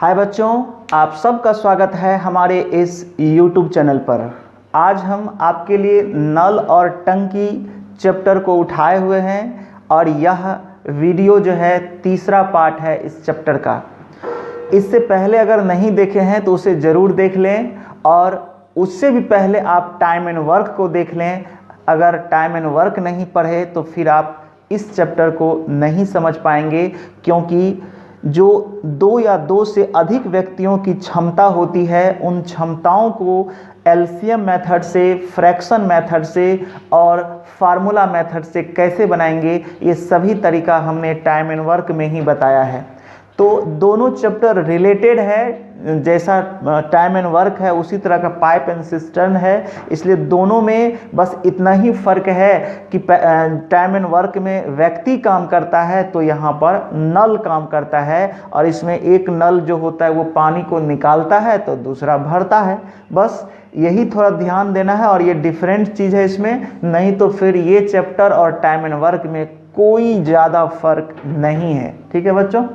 हाय बच्चों, आप सबका स्वागत है हमारे इस YouTube चैनल पर। आज हम आपके लिए नल और टंकी चैप्टर को उठाए हुए हैं और यह वीडियो जो है तीसरा पार्ट है इस चैप्टर का। इससे पहले अगर नहीं देखे हैं तो उसे ज़रूर देख लें और उससे भी पहले आप टाइम एंड वर्क को देख लें। अगर टाइम एंड वर्क नहीं पढ़े तो फिर आप इस चैप्टर को नहीं समझ पाएंगे, क्योंकि जो दो या दो से अधिक व्यक्तियों की क्षमता होती है उन क्षमताओं को एलसीएम मेथड से, फ्रैक्शन मेथड से और फार्मूला मेथड से कैसे बनाएंगे, ये सभी तरीका हमने टाइम एंड वर्क में ही बताया है। तो दोनों चैप्टर रिलेटेड है, जैसा टाइम एंड वर्क है उसी तरह का पाइप एंड सिस्टर्न है, इसलिए दोनों में बस इतना ही फर्क है कि टाइम एंड वर्क में व्यक्ति काम करता है तो यहाँ पर नल काम करता है, और इसमें एक नल जो होता है वो पानी को निकालता है तो दूसरा भरता है। बस यही थोड़ा ध्यान देना है और ये डिफरेंट चीज़ है इसमें, नहीं तो फिर ये चैप्टर और टाइम एंड वर्क में कोई ज़्यादा फर्क नहीं है। ठीक है बच्चों,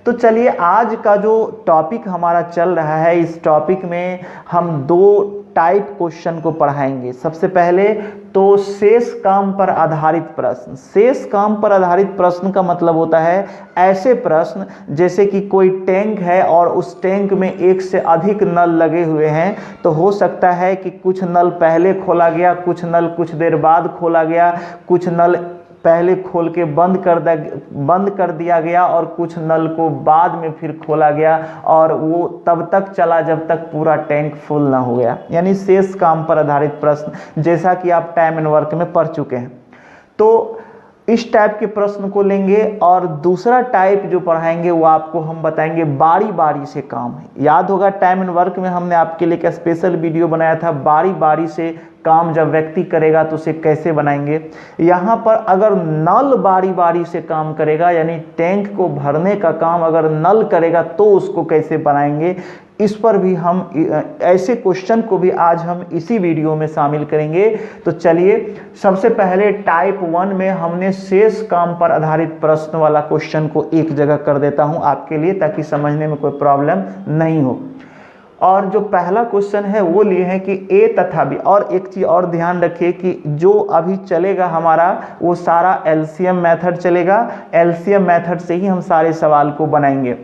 तो चलिए आज का जो टॉपिक हमारा चल रहा है, इस टॉपिक में हम दो टाइप क्वेश्चन को पढ़ाएंगे। सबसे पहले तो शेष काम पर आधारित प्रश्न। शेष काम पर आधारित प्रश्न का मतलब होता है ऐसे प्रश्न जैसे कि कोई टैंक है और उस टैंक में एक से अधिक नल लगे हुए हैं, तो हो सकता है कि कुछ नल पहले खोला गया, कुछ नल कुछ देर बाद खोला गया, कुछ नल पहले खोल के बंद कर दिया गया और कुछ नल को बाद में फिर खोला गया, और वो तब तक चला जब तक पूरा टैंक फुल ना हो गया, यानी शेष काम पर आधारित प्रश्न, जैसा कि आप टाइम एंड वर्क में पढ़ चुके हैं। तो इस टाइप के प्रश्न को लेंगे और दूसरा टाइप जो पढ़ाएंगे वो आपको हम बताएंगे बारी बारी से काम है। याद होगा टाइम एंड वर्क में हमने आपके लिए एक स्पेशल वीडियो बनाया था, बारी बारी से काम जब व्यक्ति करेगा तो उसे कैसे बनाएंगे। यहाँ पर अगर नल बारी बारी से काम करेगा, यानी टैंक को भरने का काम अगर नल करेगा तो उसको कैसे बनाएंगे, इस पर भी हम ऐसे क्वेश्चन को भी आज हम इसी वीडियो में शामिल करेंगे। तो चलिए सबसे पहले टाइप 1 में हमने शेष काम पर आधारित प्रश्न वाला क्वेश्चन को एक जगह कर देता हूं आपके लिए, ताकि समझने में कोई प्रॉब्लम नहीं हो। और जो पहला क्वेश्चन है वो लिए है कि ए तथा बी, और एक चीज़ और ध्यान रखिए कि जो अभी चलेगा हमारा वो सारा एलसीएम मेथड चलेगा। एलसीएम मेथड से ही हम सारे सवाल को बनाएंगे।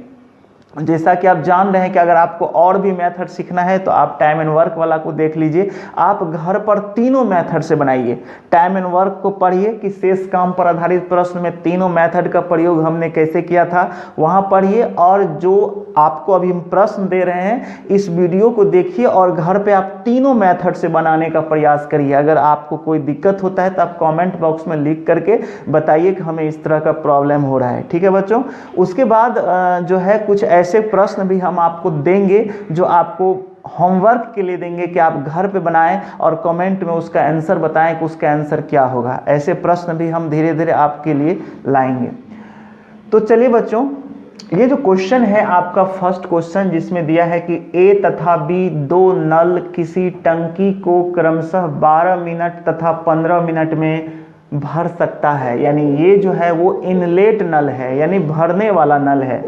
जैसा कि आप जान रहे हैं कि अगर आपको और भी मेथड सीखना है तो आप टाइम एंड वर्क वाला को देख लीजिए। आप घर पर तीनों मेथड से बनाइए। टाइम एंड वर्क को पढ़िए कि शेष काम पर आधारित प्रश्न में तीनों मेथड का प्रयोग हमने कैसे किया था, वहाँ पढ़िए, और जो आपको अभी हम प्रश्न दे रहे हैं इस वीडियो को देखिए और घर पे आप तीनों मेथड से बनाने का प्रयास करिए। अगर आपको कोई दिक्कत होता है तो आप कमेंट बॉक्स में लिख करके बताइए कि हमें इस तरह का प्रॉब्लम हो रहा है। ठीक है बच्चों, उसके बाद जो है कुछ ऐसे प्रश्न भी हम आपको देंगे जो आपको होमवर्क के लिए देंगे कि आप घर पे बनाएं और कमेंट में उसका आंसर बताएं कि उसका आंसर क्या होगा। ऐसे प्रश्न भी हम धीरे धीरे आपके लिए लाएंगे। तो चलिए बच्चों, ये जो क्वेश्चन है आपका फर्स्ट क्वेश्चन, जिसमें दिया है कि ए तथा बी दो नल किसी टंकी को क्रमशः 12 मिनट तथा 15 मिनट में भर सकता है, यानी ये जो है वो इनलेट नल है, यानी भरने वाला नल है।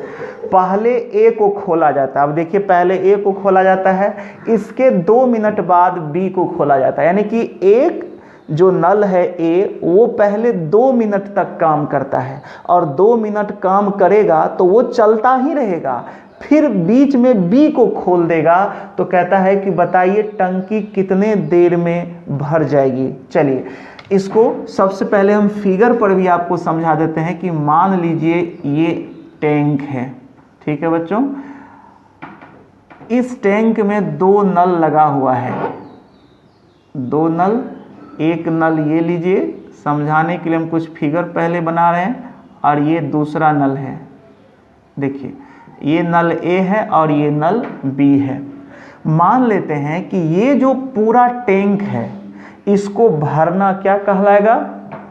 पहले ए को खोला जाता है। अब देखिए, पहले ए को खोला जाता है, इसके 2 मिनट बाद बी को खोला जाता है, यानी कि एक जो नल है ए वो पहले 2 मिनट तक काम करता है, और 2 मिनट काम करेगा तो वो चलता ही रहेगा, फिर बीच में बी को खोल देगा। तो कहता है कि बताइए टंकी कितने देर में भर जाएगी। चलिए इसको सबसे पहले हम फिगर पर भी आपको समझा देते हैं कि मान लीजिए ये टैंक है। ठीक है बच्चों, इस टैंक में 2 नल लगा हुआ है, 2 नल। एक नल ये लीजिए, समझाने के लिए हम कुछ फिगर पहले बना रहे हैं, और ये दूसरा नल है। देखिए ये नल ए है और ये नल बी है। मान लेते हैं कि ये जो पूरा टैंक है इसको भरना क्या कहलाएगा,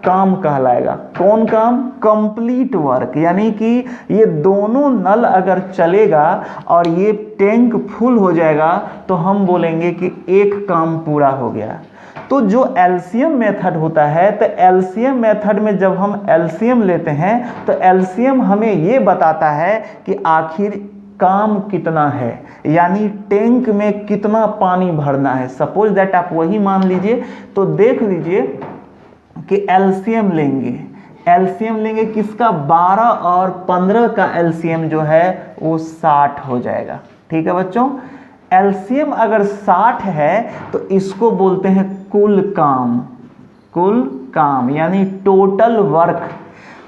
काम कहलाएगा। कौन काम, कंप्लीट वर्क, यानी कि ये दोनों नल अगर चलेगा और ये टैंक फुल हो जाएगा तो हम बोलेंगे कि एक काम पूरा हो गया। तो जो एलसीएम मेथड होता है, तो एलसीएम मेथड में जब हम एलसीएम लेते हैं तो एलसीएम हमें ये बताता है कि आखिर काम कितना है, यानी टैंक में कितना पानी भरना है। सपोज दैट आप वही मान लीजिए, तो देख लीजिए कि एलसीएम लेंगे, एलसीएम लेंगे किसका, 12 और 15 का एलसीएम जो है वो 60 हो जाएगा। ठीक है बच्चों, एलसीएम अगर 60 है तो इसको बोलते हैं कुल काम, कुल काम यानी टोटल वर्क।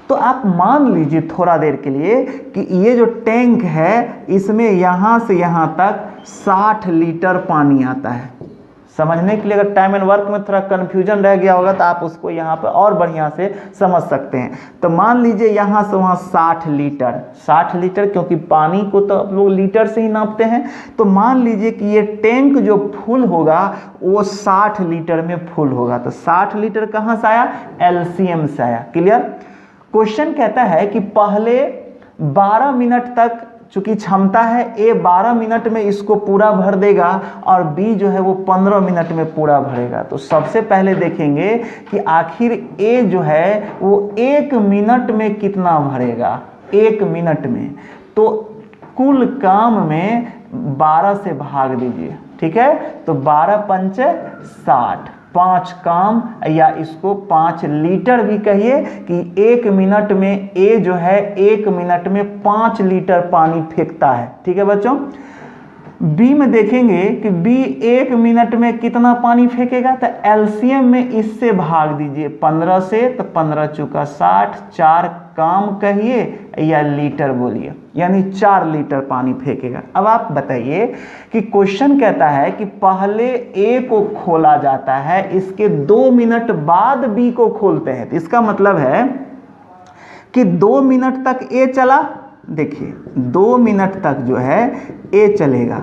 तो आप मान लीजिए थोड़ा देर के लिए कि ये जो टैंक है इसमें यहाँ से यहाँ तक 60 लीटर पानी आता है। समझने के लिए अगर टाइम एंड वर्क में थोड़ा कन्फ्यूजन रह गया होगा तो आप उसको यहाँ पर और बढ़िया से समझ सकते हैं। तो मान लीजिए यहाँ से वहाँ 60 लीटर, 60 लीटर, क्योंकि पानी को तो आप लोग लीटर से ही नापते हैं। तो मान लीजिए कि ये टैंक जो फुल होगा वो 60 लीटर में फुल होगा। तो 60 लीटर कहाँ से आया, एलसीएम से आया। क्लियर। क्वेश्चन कहता है कि पहले 12 मिनट तक चूंकि क्षमता है, ए 12 मिनट में इसको पूरा भर देगा और बी जो है वो 15 मिनट में पूरा भरेगा। तो सबसे पहले देखेंगे कि आखिर ए जो है वो 1 मिनट में कितना भरेगा, 1 मिनट में। तो कुल काम में 12 से भाग दीजिए। ठीक है, तो 12 पंचे 60, 5 काम या इसको 5 लीटर भी कहिए कि 1 मिनट में ए जो है 1 मिनट में 5 लीटर पानी फेंकता है। ठीक है बच्चों। बी में देखेंगे कि बी 1 मिनट में कितना पानी फेंकेगा, तो एलसीएम में इससे भाग दीजिए 15 से, तो 15 चौका 60, 4 काम कहिए या लीटर बोलिए, यानी 4 लीटर पानी फेंकेगा। अब आप बताइए कि क्वेश्चन कहता है कि पहले ए को खोला जाता है, इसके 2 मिनट बाद बी को खोलते हैं। तो इसका मतलब है कि 2 मिनट तक ए चला, देखिए 2 मिनट तक जो है ए चलेगा,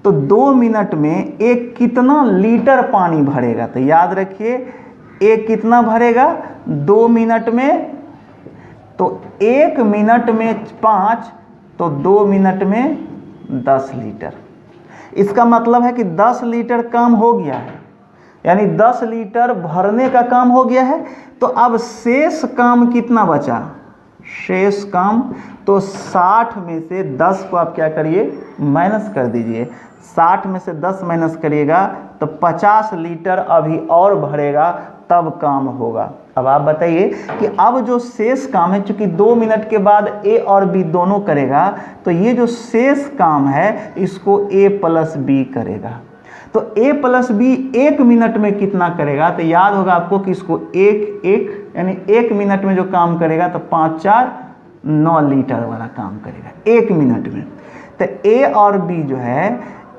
तो 2 मिनट में ए कितना लीटर पानी भरेगा। तो याद रखिए ए कितना भरेगा 2 मिनट में, तो 1 मिनट में 5, तो 2 मिनट में 10 लीटर। इसका मतलब है कि 10 लीटर काम हो गया है, यानी 10 लीटर भरने का काम हो गया है। तो अब शेष काम कितना बचा, शेष काम, तो 60 में से 10 को आप क्या करिए, माइनस कर दीजिए। 60 में से 10 माइनस करिएगा तो 50 लीटर अभी और भरेगा, तब काम होगा। अब आप बताइए कि अब जो शेष काम है, चूंकि 2 मिनट के बाद ए और बी दोनों करेगा, तो ये जो शेष काम है इसको ए प्लस बी करेगा। तो a प्लस बी 1 मिनट में कितना करेगा, तो याद होगा आपको कि इसको 1 यानी 1 मिनट में जो काम करेगा तो 5 4 9 लीटर वाला काम करेगा 1 मिनट में। तो a और b जो है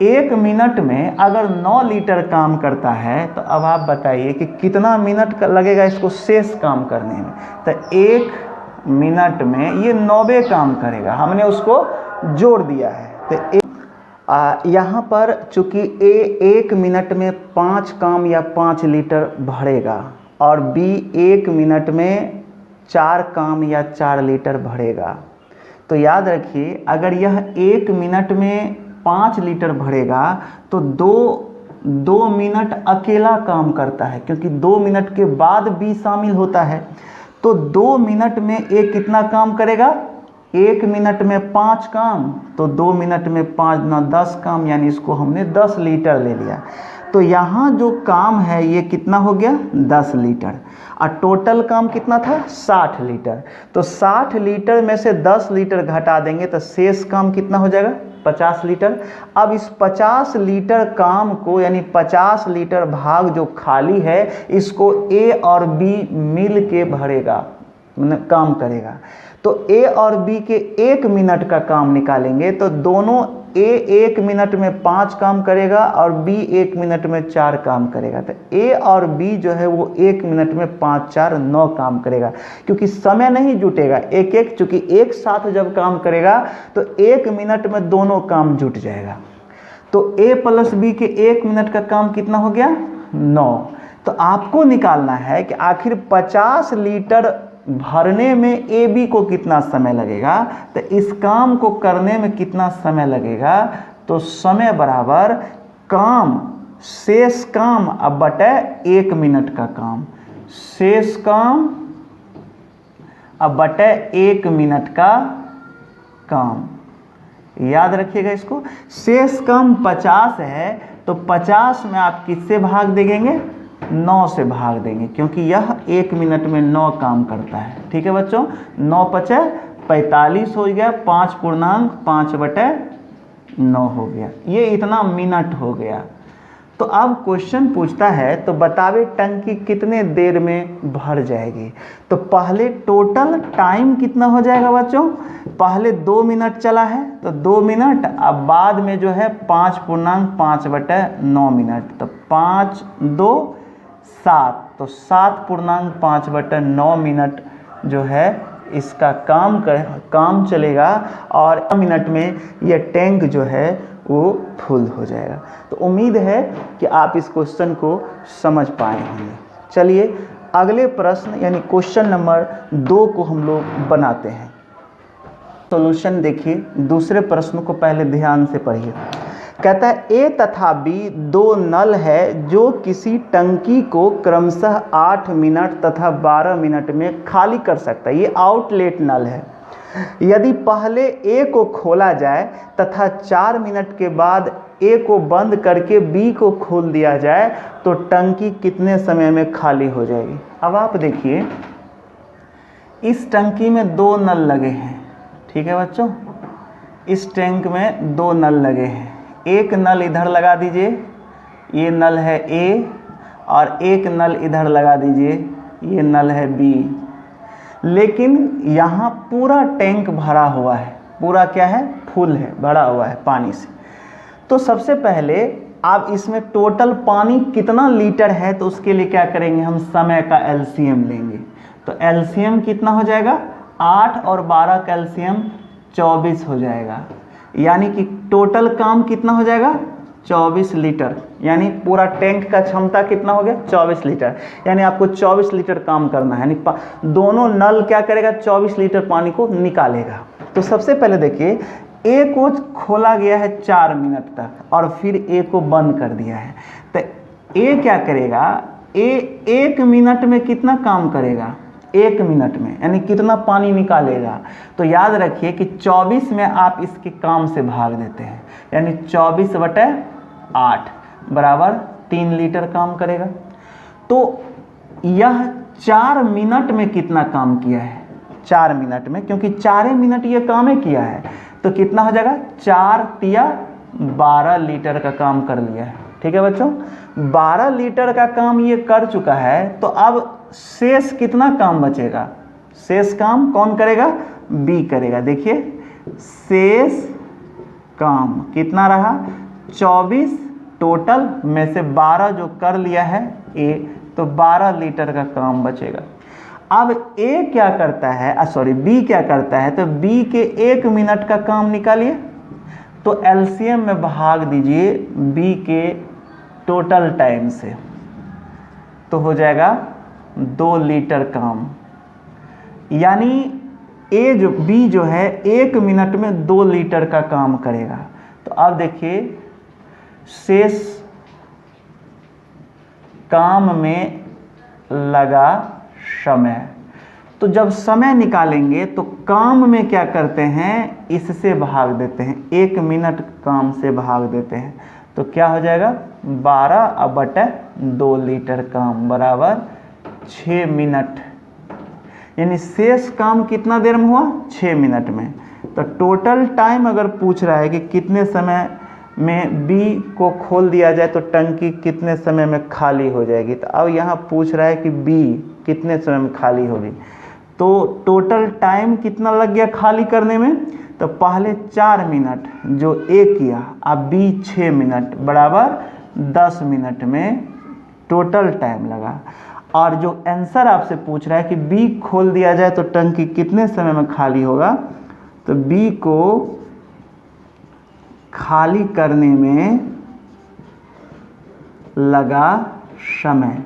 1 मिनट में अगर 9 लीटर काम करता है, तो अब आप बताइए कि कितना मिनट लगेगा इसको शेष काम करने में। तो 1 मिनट में ये 90 काम करेगा, हमने उसको जोड़ दिया है। तो यहाँ पर चूंकि ए 1 मिनट में 5 काम या 5 लीटर भरेगा और बी 1 मिनट में 4 काम या 4 लीटर भरेगा, तो याद रखिए अगर यह 1 मिनट में 5 लीटर भरेगा तो 2 मिनट अकेला काम करता है, क्योंकि 2 मिनट के बाद बी शामिल होता है। तो 2 मिनट में ए कितना काम करेगा, 1 मिनट में 5 काम, तो 2 मिनट में 5 ना 10 काम, यानी इसको हमने 10 लीटर ले लिया। तो यहाँ जो काम है ये कितना हो गया, 10 लीटर, और टोटल काम कितना था, 60 लीटर। तो 60 लीटर में से 10 लीटर घटा देंगे तो शेष काम कितना हो जाएगा, 50 लीटर। अब इस 50 लीटर काम को, यानी 50 लीटर भाग जो खाली है, इसको ए और बी मिल के भरेगा, मतलब काम करेगा। तो ए और बी के 1 मिनट का काम निकालेंगे, तो दोनों ए 1 मिनट में 5 काम करेगा और बी 1 मिनट में 4 काम करेगा। तो ए और बी जो है वो 1 मिनट में 5 4 9 काम करेगा, क्योंकि समय नहीं जुटेगा एक एक, चूंकि एक साथ जब काम करेगा तो 1 मिनट में दोनों काम जुट जाएगा। तो ए प्लस बी के 1 मिनट का काम कितना हो गया, 9। तो आपको निकालना है कि आखिर 50 लीटर भरने में ए बी को कितना समय लगेगा, तो इस काम को करने में कितना समय लगेगा। तो समय बराबर काम, शेष काम अब बटे 1 मिनट का काम, शेष काम अब बटे 1 मिनट का काम। याद रखिएगा इसको। शेष काम 50 है तो 50 में आप किससे भाग देंगे? 9 से भाग देंगे, क्योंकि यह 1 मिनट में 9 काम करता है। ठीक है बच्चों, 9 × 5 = 45 हो गया, 5/5/9 हो गया। ये इतना मिनट हो गया। तो अब क्वेश्चन पूछता है तो बतावे टंकी कितने देर में भर जाएगी। तो पहले टोटल टाइम कितना हो जाएगा बच्चों? पहले 2 मिनट चला है तो 2 मिनट, अब बाद में जो है 5/5/9 मिनट, तो 5 2 7, तो 7/5/9 मिनट जो है इसका काम चलेगा, और मिनट में यह टैंक जो है वो फुल हो जाएगा। तो उम्मीद है कि आप इस क्वेश्चन को समझ पाए होंगे। चलिए अगले प्रश्न यानी क्वेश्चन नंबर 2 को हम लोग बनाते हैं। सॉल्यूशन देखिए, दूसरे प्रश्न को पहले ध्यान से पढ़िए। कहता है ए तथा बी 2 नल है जो किसी टंकी को क्रमशः 8 मिनट तथा 12 मिनट में खाली कर सकता है। ये आउटलेट नल है। यदि पहले ए को खोला जाए तथा 4 मिनट के बाद ए को बंद करके बी को खोल दिया जाए तो टंकी कितने समय में खाली हो जाएगी। अब आप देखिए, इस टंकी में 2 नल लगे हैं। ठीक है बच्चों, इस टैंक में 2 नल लगे हैं। एक नल इधर लगा दीजिए, ये नल है ए, और एक नल इधर लगा दीजिए, ये नल है बी। लेकिन यहाँ पूरा टैंक भरा हुआ है, पूरा क्या है? फुल है, भरा हुआ है पानी से। तो सबसे पहले आप इसमें टोटल पानी कितना लीटर है तो उसके लिए क्या करेंगे? हम समय का एलसीएम लेंगे। तो एलसीएम कितना हो जाएगा? 8 और 12 का एलसीएम 24 हो जाएगा। यानी कि टोटल काम कितना हो जाएगा? 24 लीटर। यानी पूरा टैंक का क्षमता कितना हो गया? 24 लीटर। यानी आपको 24 लीटर काम करना है। यानी दोनों नल क्या करेगा? 24 लीटर पानी को निकालेगा। तो सबसे पहले देखिए, ए को खोला गया है 4 मिनट तक और फिर ए को बंद कर दिया है। तो ए क्या करेगा? ए 1 मिनट में कितना काम करेगा? 1 मिनट में, यानी कितना पानी निकालेगा? तो याद रखिए कि 24 में आप इसके काम से भाग देते हैं, यानी 24/8 बराबर 3 लीटर काम करेगा। तो यह 4 मिनट में कितना काम किया है? 4 मिनट में, क्योंकि 4 मिनट ये काम ही किया है, तो कितना हो जाएगा? 4 × 12 लीटर का काम कर लिया है। ठीक है बच्चों, 12 लीटर का काम ये कर चुका है। तो अब शेष कितना काम बचेगा? शेष काम कौन करेगा? बी करेगा। देखिए शेष काम कितना रहा? 24 टोटल में से 12 जो कर लिया है ए, तो 12 लीटर का काम बचेगा। अब ए क्या करता है, बी क्या करता है? तो बी के 1 मिनट का काम निकालिए, तो एलसीएम में भाग दीजिए बी के टोटल टाइम से, तो हो जाएगा 2 लीटर काम। यानी बी जो है 1 मिनट में 2 लीटर का काम करेगा। तो अब देखिए, शेष काम में लगा समय। तो जब समय निकालेंगे तो काम में क्या करते हैं? इससे भाग देते हैं, 1 मिनट काम से भाग देते हैं। तो क्या हो जाएगा? 12/2 लीटर काम बराबर 6 मिनट। यानी शेष काम कितना देर में हुआ? 6 मिनट में। तो टोटल टाइम अगर पूछ रहा है कि कितने समय में बी को खोल दिया जाए तो टंकी कितने समय में खाली हो जाएगी, तो अब यहाँ पूछ रहा है कि बी कितने समय में खाली होगी। तो टोटल टाइम कितना लग गया खाली करने में? तो पहले 4 मिनट जो ए किया, अब बी 6 मिनट बराबर 10 मिनट में टोटल टाइम लगा। और जो आंसर आपसे पूछ रहा है कि बी खोल दिया जाए तो टंकी कितने समय में खाली होगा, तो बी को खाली करने में लगा समय,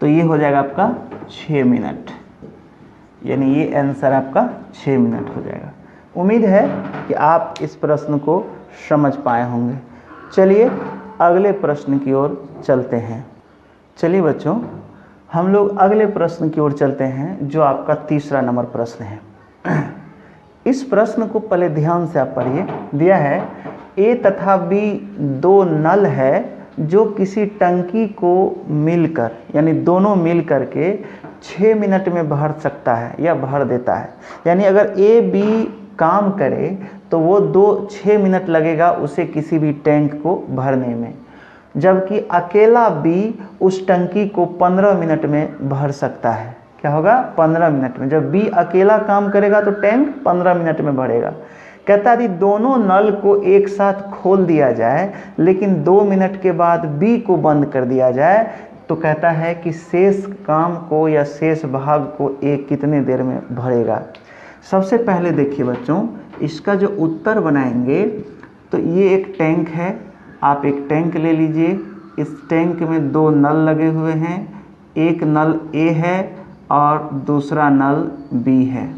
तो ये हो जाएगा आपका 6 मिनट। यानी ये आंसर आपका 6 मिनट हो जाएगा। उम्मीद है कि आप इस प्रश्न को समझ पाए होंगे। चलिए अगले प्रश्न की ओर चलते हैं। चलिए बच्चों, हम लोग अगले प्रश्न की ओर चलते हैं, जो आपका तीसरा नंबर प्रश्न है। इस प्रश्न को पहले ध्यान से आप पढ़िए। दिया है ए तथा बी दो नल है जो किसी टंकी को मिलकर यानी दोनों मिल करके 6 मिनट में भर सकता है या भर देता है। यानी अगर ए बी काम करे तो वो 6 मिनट लगेगा उसे किसी भी टैंक को भरने में, जबकि अकेला बी उस टंकी को 15 मिनट में भर सकता है। क्या होगा? 15 मिनट में। जब बी अकेला काम करेगा तो टैंक 15 मिनट में भरेगा। कहता है दोनों नल को एक साथ खोल दिया जाए लेकिन 2 मिनट के बाद बी को बंद कर दिया जाए तो कहता है कि शेष काम को या शेष भाग को ए कितने देर में भरेगा। सबसे पहले देखिए बच्चों, इसका जो उत्तर बनाएंगे तो ये एक टैंक है। आप एक टैंक ले लीजिए। इस टैंक में 2 नल लगे हुए हैं, एक नल ए है और दूसरा नल बी है।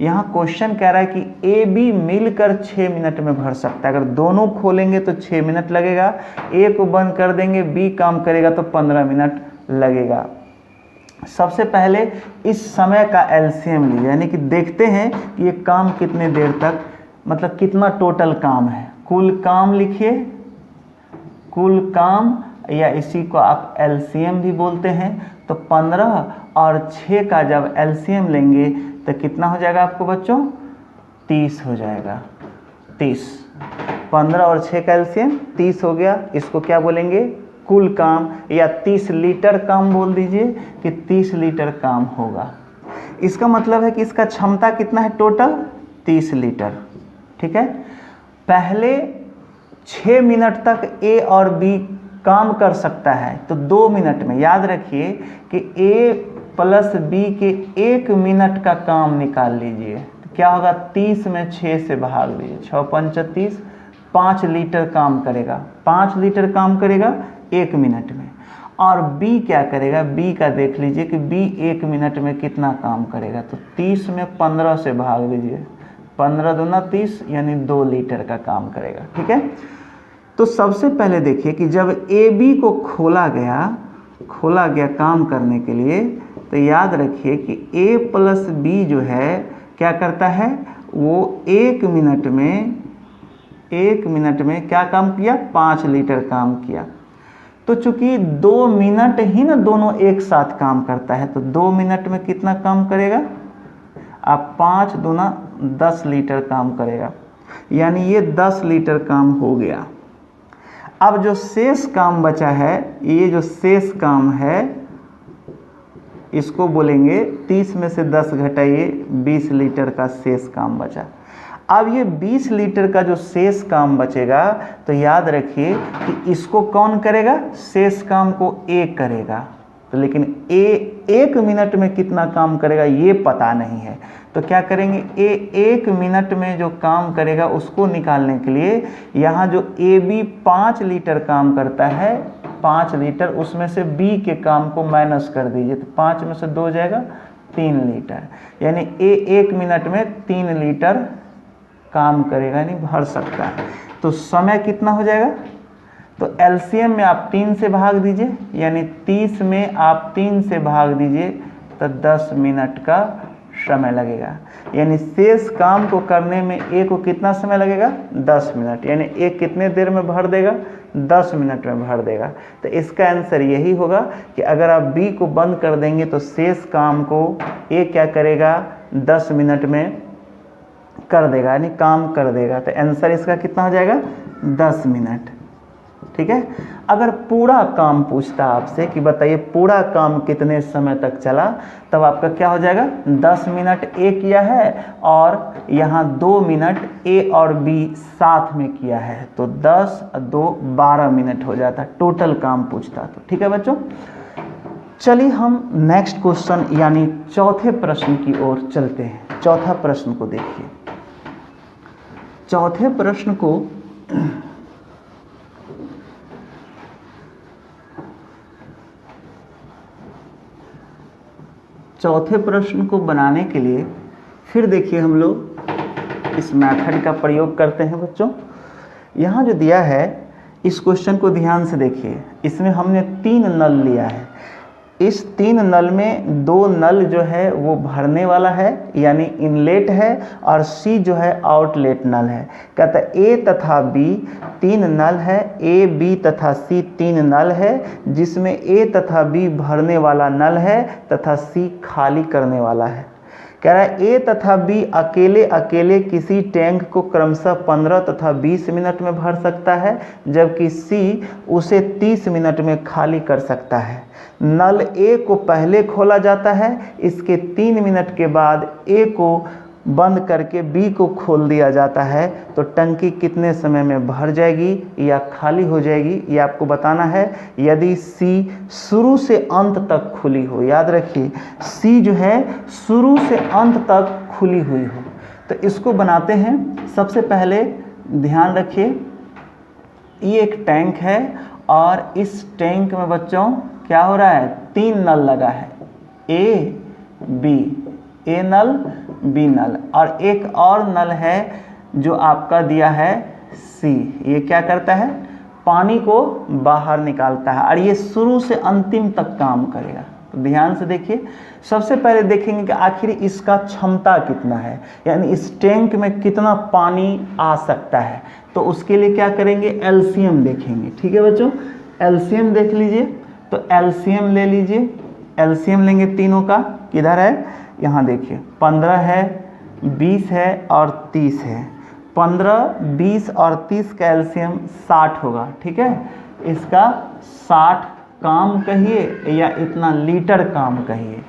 यहाँ क्वेश्चन कह रहा है कि ए बी मिलकर 6 मिनट में भर सकता है। अगर दोनों खोलेंगे तो 6 मिनट लगेगा, ए को बंद कर देंगे बी काम करेगा तो 15 मिनट लगेगा। सबसे पहले इस समय का एलसीएम लीजिए, यानी कि देखते हैं कि ये काम कितने देर तक, मतलब कितना टोटल काम है। कुल काम लिखिए, कुल काम, या इसी को आप एलसीएम भी बोलते हैं। तो 15 और 6 का जब एलसीएम लेंगे तो कितना हो जाएगा आपको बच्चों? 30 हो जाएगा। 30, 15 और 6 का एलसीएम 30 हो गया। इसको क्या बोलेंगे? कुल काम, या 30 लीटर काम बोल दीजिए कि 30 लीटर काम होगा। इसका मतलब है कि इसका क्षमता कितना है टोटल? 30 लीटर। ठीक है। पहले 6 मिनट तक ए और बी काम कर सकता है तो 2 मिनट में, याद रखिए कि ए प्लस बी के 1 मिनट का काम निकाल लीजिए तो क्या होगा? 30 में 6 से भाग दीजिए, 6 पंच 30, 5 लीटर काम करेगा। 5 लीटर काम करेगा 1 मिनट में। और बी क्या करेगा? बी का देख लीजिए कि बी 1 मिनट में कितना काम करेगा। तो 30 में 15 से भाग दीजिए, 15 दूना 30 यानी 2 लीटर का काम करेगा। ठीक है। तो सबसे पहले देखिए कि जब ए बी को खोला गया काम करने के लिए, तो याद रखिए कि ए प्लस बी जो है क्या करता है? वो 1 मिनट में क्या काम किया? 5 लीटर काम किया। तो चूंकि 2 मिनट ही ना दोनों एक साथ काम करता है तो 2 मिनट में कितना काम करेगा? आप 5 दूना 10 लीटर काम करेगा, यानी ये 10 लीटर काम हो गया। अब जो शेष काम बचा है, ये जो शेष काम है इसको बोलेंगे 30 में से 10 घटाइए, 20 लीटर का शेष काम बचा। अब ये 20 लीटर का जो शेष काम बचेगा तो याद रखिए कि इसको कौन करेगा? शेष काम को ए करेगा। तो लेकिन ए 1 मिनट में कितना काम करेगा ये पता नहीं है, तो क्या करेंगे? ए 1 मिनट में जो काम करेगा उसको निकालने के लिए यहाँ जो ए बी 5 लीटर काम करता है, 5 लीटर, उसमें से बी के काम को माइनस कर दीजिए तो 5 में से 2 हो जाएगा 3 लीटर। यानी ए 1 मिनट में 3 लीटर काम करेगा, यानी भर सकता है। तो समय कितना हो जाएगा? तो एलसीएम में आप 3 से भाग दीजिए, यानी 30 में आप 3 से भाग दीजिए तो 10 मिनट का समय लगेगा। यानी शेष काम को करने में ए को कितना समय लगेगा? 10 मिनट। यानी ए कितने देर में भर देगा? 10 मिनट में भर देगा। तो इसका आंसर यही होगा कि अगर आप बी को बंद कर देंगे तो शेष काम को ए क्या करेगा? 10 मिनट में कर देगा, यानी काम कर देगा। तो आंसर इसका कितना हो जाएगा? 10 मिनट। ठीक है। अगर पूरा काम पूछता आपसे कि बताइए पूरा काम कितने समय तक चला, तब आपका क्या हो जाएगा? 10 मिनट ए किया है और यहाँ 2 मिनट ए और बी साथ में किया है, तो 10 2 12 मिनट हो जाता, टोटल काम पूछता। तो ठीक है बच्चों, चलिए हम नेक्स्ट क्वेश्चन यानी चौथे प्रश्न की ओर चलते हैं। चौथा प्रश्न को देखिए। चौथे प्रश्न को बनाने के लिए फिर देखिए हम लोग इस मेथड का प्रयोग करते हैं बच्चों। यहाँ जो दिया है इस क्वेश्चन को ध्यान से देखिए। इसमें हमने 3 नल लिया है। इस 3 नल में 2 नल जो है वो भरने वाला है यानी इनलेट है, और सी जो है आउटलेट नल है। कहता है ए तथा बी 3 नल है, ए बी तथा सी 3 नल है, जिसमें ए तथा बी भरने वाला नल है तथा सी खाली करने वाला है। कह रहा है ए तथा बी अकेले अकेले किसी टैंक को क्रमशः 15 तथा 20 मिनट में भर सकता है, जबकि सी उसे 30 मिनट में खाली कर सकता है। नल ए को पहले खोला जाता है, इसके 3 मिनट के बाद ए को बंद करके बी को खोल दिया जाता है, तो टंकी कितने समय में भर जाएगी या खाली हो जाएगी ये आपको बताना है। यदि सी शुरू से अंत तक खुली हो, याद रखिए सी जो है शुरू से अंत तक खुली हुई हो, तो इसको बनाते हैं। सबसे पहले ध्यान रखिए ये एक टैंक है और इस टैंक में बच्चों क्या हो रहा है, 3 नल लगा है, A B, A null be null, और एक और नल है जो आपका दिया है सी। ये क्या करता है, पानी को बाहर निकालता है और ये शुरू से अंतिम तक काम करेगा। तो ध्यान से देखिए, सबसे पहले देखेंगे कि आखिर इसका क्षमता कितना है, यानी इस टैंक में कितना पानी आ सकता है। तो उसके लिए क्या करेंगे, एलसीएम देखेंगे। ठीक है बच्चों, एलसीएम देख लीजिए। तो एलसीएम ले लीजिए, एलसीएम लेंगे तीनों का। किधर है, यहाँ देखिए 15 है, 20 है और 30 है। 15, 20 और 30 का एलसीएम 60 होगा। ठीक है, इसका 60 काम कहिए या इतना लीटर काम कहिए,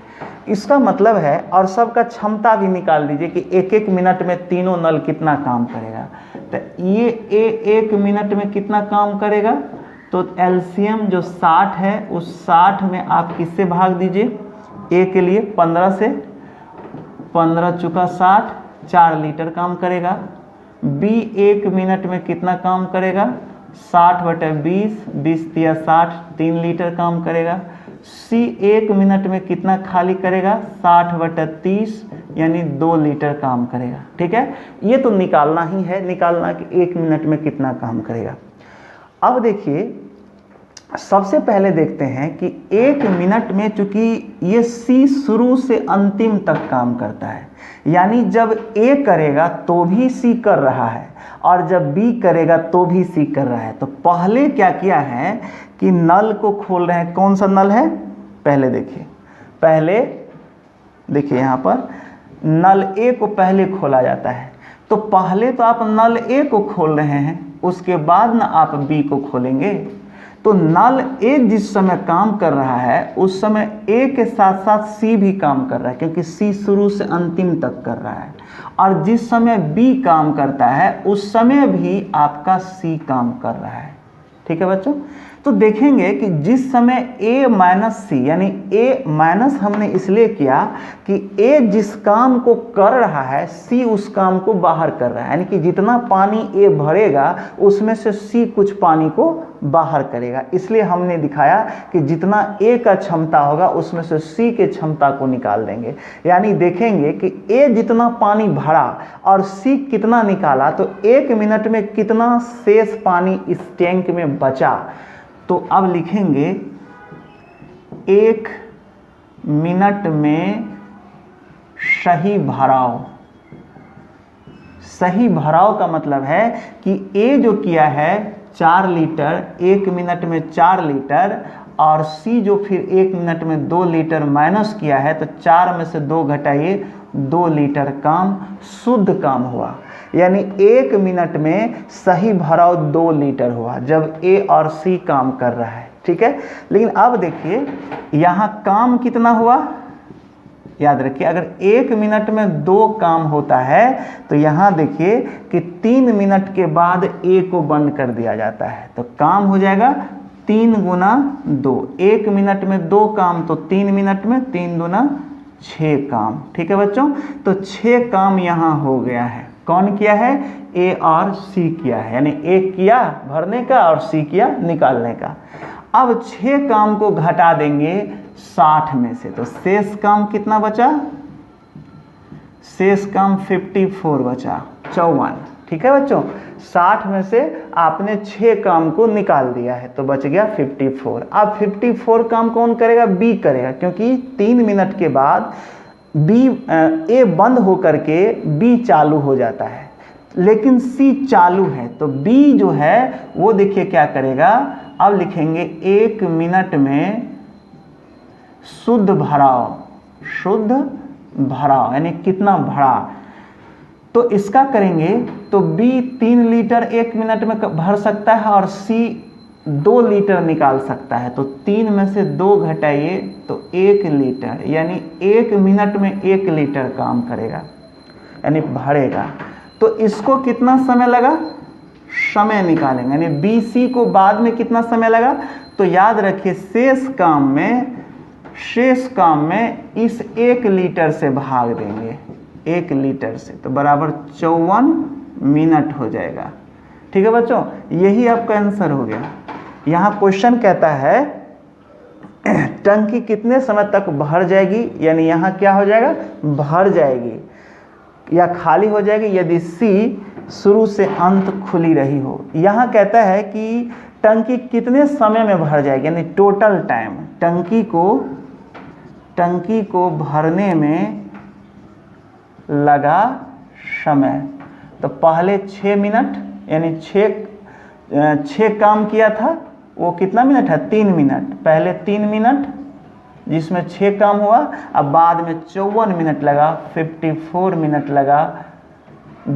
इसका मतलब है। और सबका क्षमता भी निकाल दीजिए कि 1-1 मिनट में तीनों नल कितना काम करेगा। तो ये 1 मिनट में कितना काम करेगा, तो एलसीएम जो 60 है उस 60 में आप किससे भाग दीजिए, ए के लिए 15 से, 15 चुका 60, 4 लीटर काम करेगा। बी 1 मिनट में कितना काम करेगा, 60/20, 20 तिया 60, 3 लीटर काम करेगा। सी 1 मिनट में कितना खाली करेगा, 60/30 यानी 2 लीटर काम करेगा। ठीक है, ये तो निकालना ही है, निकालना कि 1 मिनट में कितना काम करेगा। अब देखिए सबसे पहले देखते हैं कि 1 मिनट में, चूंकि ये सी शुरू से अंतिम तक काम करता है, यानी जब ए करेगा तो भी सी कर रहा है और जब बी करेगा तो भी सी कर रहा है। तो पहले क्या किया है कि नल को खोल रहे हैं। कौन सा नल है, पहले देखिए, पहले देखिए यहाँ पर नल ए को पहले खोला जाता है। तो पहले तो आप नल ए को खोल रहे हैं, उसके बाद ना आप बी को खोलेंगे। तो नल ए जिस समय काम कर रहा है उस समय ए के साथ साथ सी भी काम कर रहा है, क्योंकि सी शुरू से अंतिम तक कर रहा है। और जिस समय बी काम करता है उस समय भी आपका सी काम कर रहा है। ठीक है बच्चों, तो देखेंगे कि जिस समय A माइनस सी, यानी A माइनस हमने इसलिए किया कि A जिस काम को कर रहा है C उस काम को बाहर कर रहा है, यानी कि जितना पानी A भरेगा उसमें से C कुछ पानी को बाहर करेगा। इसलिए हमने दिखाया कि जितना A का क्षमता होगा उसमें से C के क्षमता को निकाल देंगे। यानी देखेंगे कि A जितना पानी भरा और C कितना निकाला, तो 1 मिनट में कितना शेष पानी इस टैंक में बचा। तो अब लिखेंगे 1 मिनट में सही भराव। सही भराव का मतलब है कि A जो किया है 4 लीटर, 1 मिनट में 4 लीटर, और C जो फिर 1 मिनट में 2 लीटर माइनस किया है, तो 4 में से 2 घटाइए, 2 लीटर काम, शुद्ध काम हुआ। यानी 1 मिनट में सही भराव 2 लीटर हुआ जब A और C काम कर रहा है। ठीक है, लेकिन अब देखिए यहाँ काम कितना हुआ, याद रखिए अगर 1 मिनट में 2 काम होता है तो यहाँ देखिए कि 3 मिनट के बाद A को बंद कर दिया जाता है, तो काम हो जाएगा 3 गुना 2। 1 मिनट में 2 काम, तो 3 मिनट में 3 दूना 6 काम। ठीक है बच्चों, तो 6 काम यहाँ हो गया है। कौन किया है, A और C किया है, यानी A किया भरने का और C किया निकालने का। अब 6 काम को घटा देंगे 60 में से, तो शेष काम कितना बचा, शेष काम 54 बचा, 54। ठीक है बच्चों, 60 में से आपने 6 काम को निकाल दिया है तो बच गया 54। अब 54 काम कौन करेगा? बी करेगा, क्योंकि 3 मिनट के बाद ए बंद होकर के बी चालू हो जाता है, लेकिन सी चालू है, तो बी जो है वो देखिए क्या करेगा। अब लिखेंगे 1 मिनट में शुद्ध भराव, शुद्ध भराव यानी कितना भरा, तो इसका करेंगे तो बी 3 लीटर 1 मिनट में भर सकता है और सी 2 लीटर निकाल सकता है। तो 3 में से 2 घटाइए तो 1 लीटर, यानी 1 मिनट में 1 लीटर काम करेगा यानी भरेगा। तो इसको कितना समय लगा? समय निकालेंगे, यानी बी सी को बाद में कितना समय लगा। तो याद रखिए शेष काम में इस 1 लीटर से भाग देंगे, 1 लीटर से, तो बराबर 54 मिनट हो जाएगा। ठीक है बच्चों, यही आपका आंसर हो गया। यहाँ क्वेश्चन कहता है टंकी कितने समय तक भर जाएगी, यानी यहाँ क्या हो जाएगा? भर जाएगी या खाली हो जाएगी यदि सी शुरू से अंत खुली रही हो। यहाँ कहता है कि टंकी कितने समय में भर जाएगी, यानी टोटल टाइम, टंकी को भरने में लगा समय। तो पहले 6 मिनट, यानी 6 काम किया था, वो कितना मिनट है? 3 मिनट। पहले 3 मिनट जिसमें 6 काम हुआ, अब बाद में 54 मिनट लगा, 54 मिनट लगा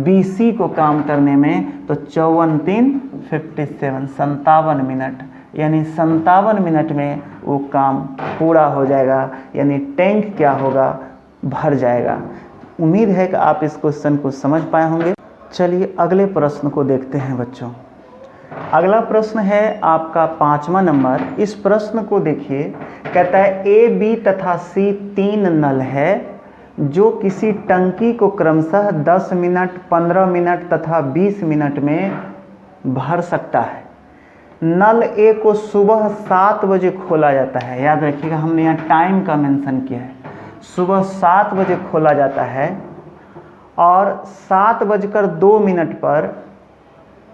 BC को काम करने में। तो 54 3 57, 57 मिनट, यानी 57 मिनट में वो काम पूरा हो जाएगा, यानी टैंक क्या होगा? भर जाएगा। उम्मीद है कि आप इस क्वेश्चन को समझ पाए होंगे। चलिए अगले प्रश्न को देखते हैं बच्चों। अगला प्रश्न है आपका 5वां नंबर। इस प्रश्न को देखिए, कहता है ए, बी तथा सी 3 नल है जो किसी टंकी को क्रमशः 10 मिनट, 15 मिनट तथा 20 मिनट में भर सकता है। नल ए को सुबह 7 बजे खोला जाता है। याद रखिएगा, हमने यहाँ टाइम का मेंशन किया है। सुबह 7 बजे खोला जाता है और 7:02 पर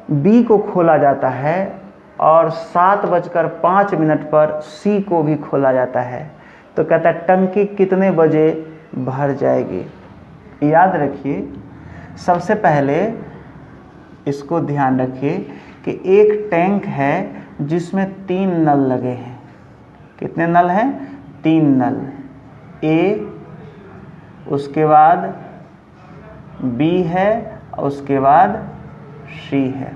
बी को खोला जाता है और 7:05 पर सी को भी खोला जाता है। तो कहता है टंकी कितने बजे भर जाएगी। याद रखिए, सबसे पहले इसको ध्यान रखिए कि एक टैंक है जिसमें 3 नल लगे हैं। कितने नल हैं? 3 नल। ए, उसके बाद बी है और उसके बाद सी है।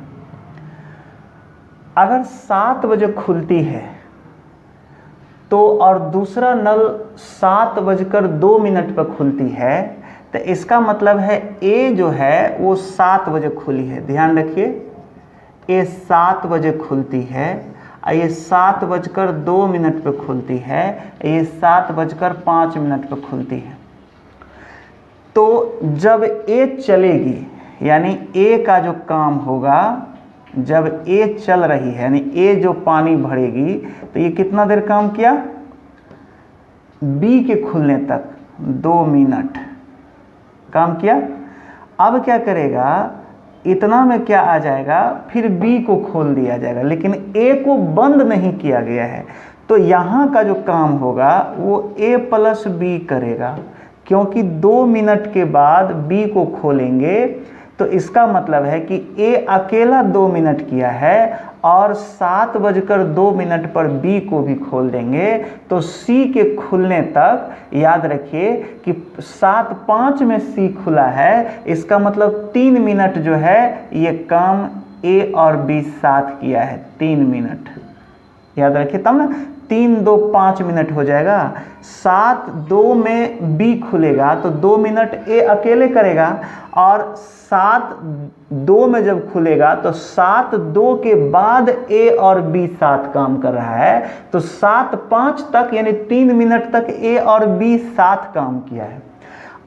अगर 7 बजे खुलती है तो और दूसरा नल 7:02 पर खुलती है, तो इसका मतलब है ए जो है वो 7 बजे खुली है। ध्यान रखिए, ए 7 बजे खुलती है, ये 7:02 पर खुलती है, ये 7:05 पर खुलती है। तो जब ए चलेगी, यानी ए का जो काम होगा, जब ए चल रही है, यानी ए जो पानी भरेगी, तो ये कितना देर काम किया? बी के खुलने तक 2 मिनट काम किया। अब क्या करेगा? इतना में क्या आ जाएगा? फिर बी को खोल दिया जाएगा, लेकिन ए को बंद नहीं किया गया है। तो यहाँ का जो काम होगा वो ए प्लस बी करेगा, क्योंकि 2 मिनट के बाद बी को खोलेंगे। तो इसका मतलब है कि ए अकेला 2 मिनट किया है और 7:02 पर बी को भी खोल देंगे। तो सी के खुलने तक, याद रखिए कि 7:05 में सी खुला है, इसका मतलब 3 मिनट जो है ये काम ए और बी साथ किया है। 3 मिनट याद रखिए, तब ना 3 2 5 मिनट हो जाएगा। 7:02 में बी खुलेगा तो 2 मिनट ए अकेले करेगा, और 7:02 में जब खुलेगा तो 7:02 के बाद ए और बी साथ काम कर रहा है। तो 7:05 तक, यानी 3 मिनट तक ए और बी साथ काम किया है।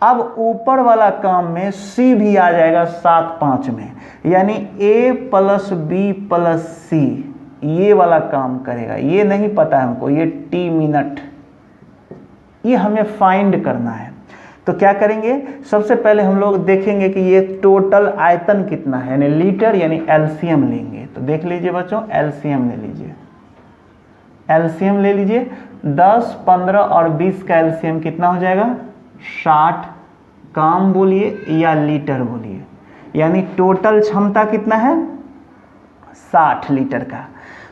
अब ऊपर वाला काम में सी भी आ जाएगा 7:05 में, यानी ए प्लस बी प्लस सी ये वाला काम करेगा। ये नहीं पता है हमको, ये टी मिनट, ये हमें फाइंड करना है। तो क्या करेंगे, सबसे पहले हम लोग देखेंगे कि ये टोटल आयतन कितना है, यानी लीटर, यानी एलसीएम लेंगे। तो देख लीजिए बच्चों, एलसीएम ले लीजिए, एलसीएम ले लीजिए। 10, 15 और 20 का एलसीएम कितना हो जाएगा, 60 काम बोलिए या लीटर बोलिए, यानी टोटल क्षमता कितना है, 60 लीटर का।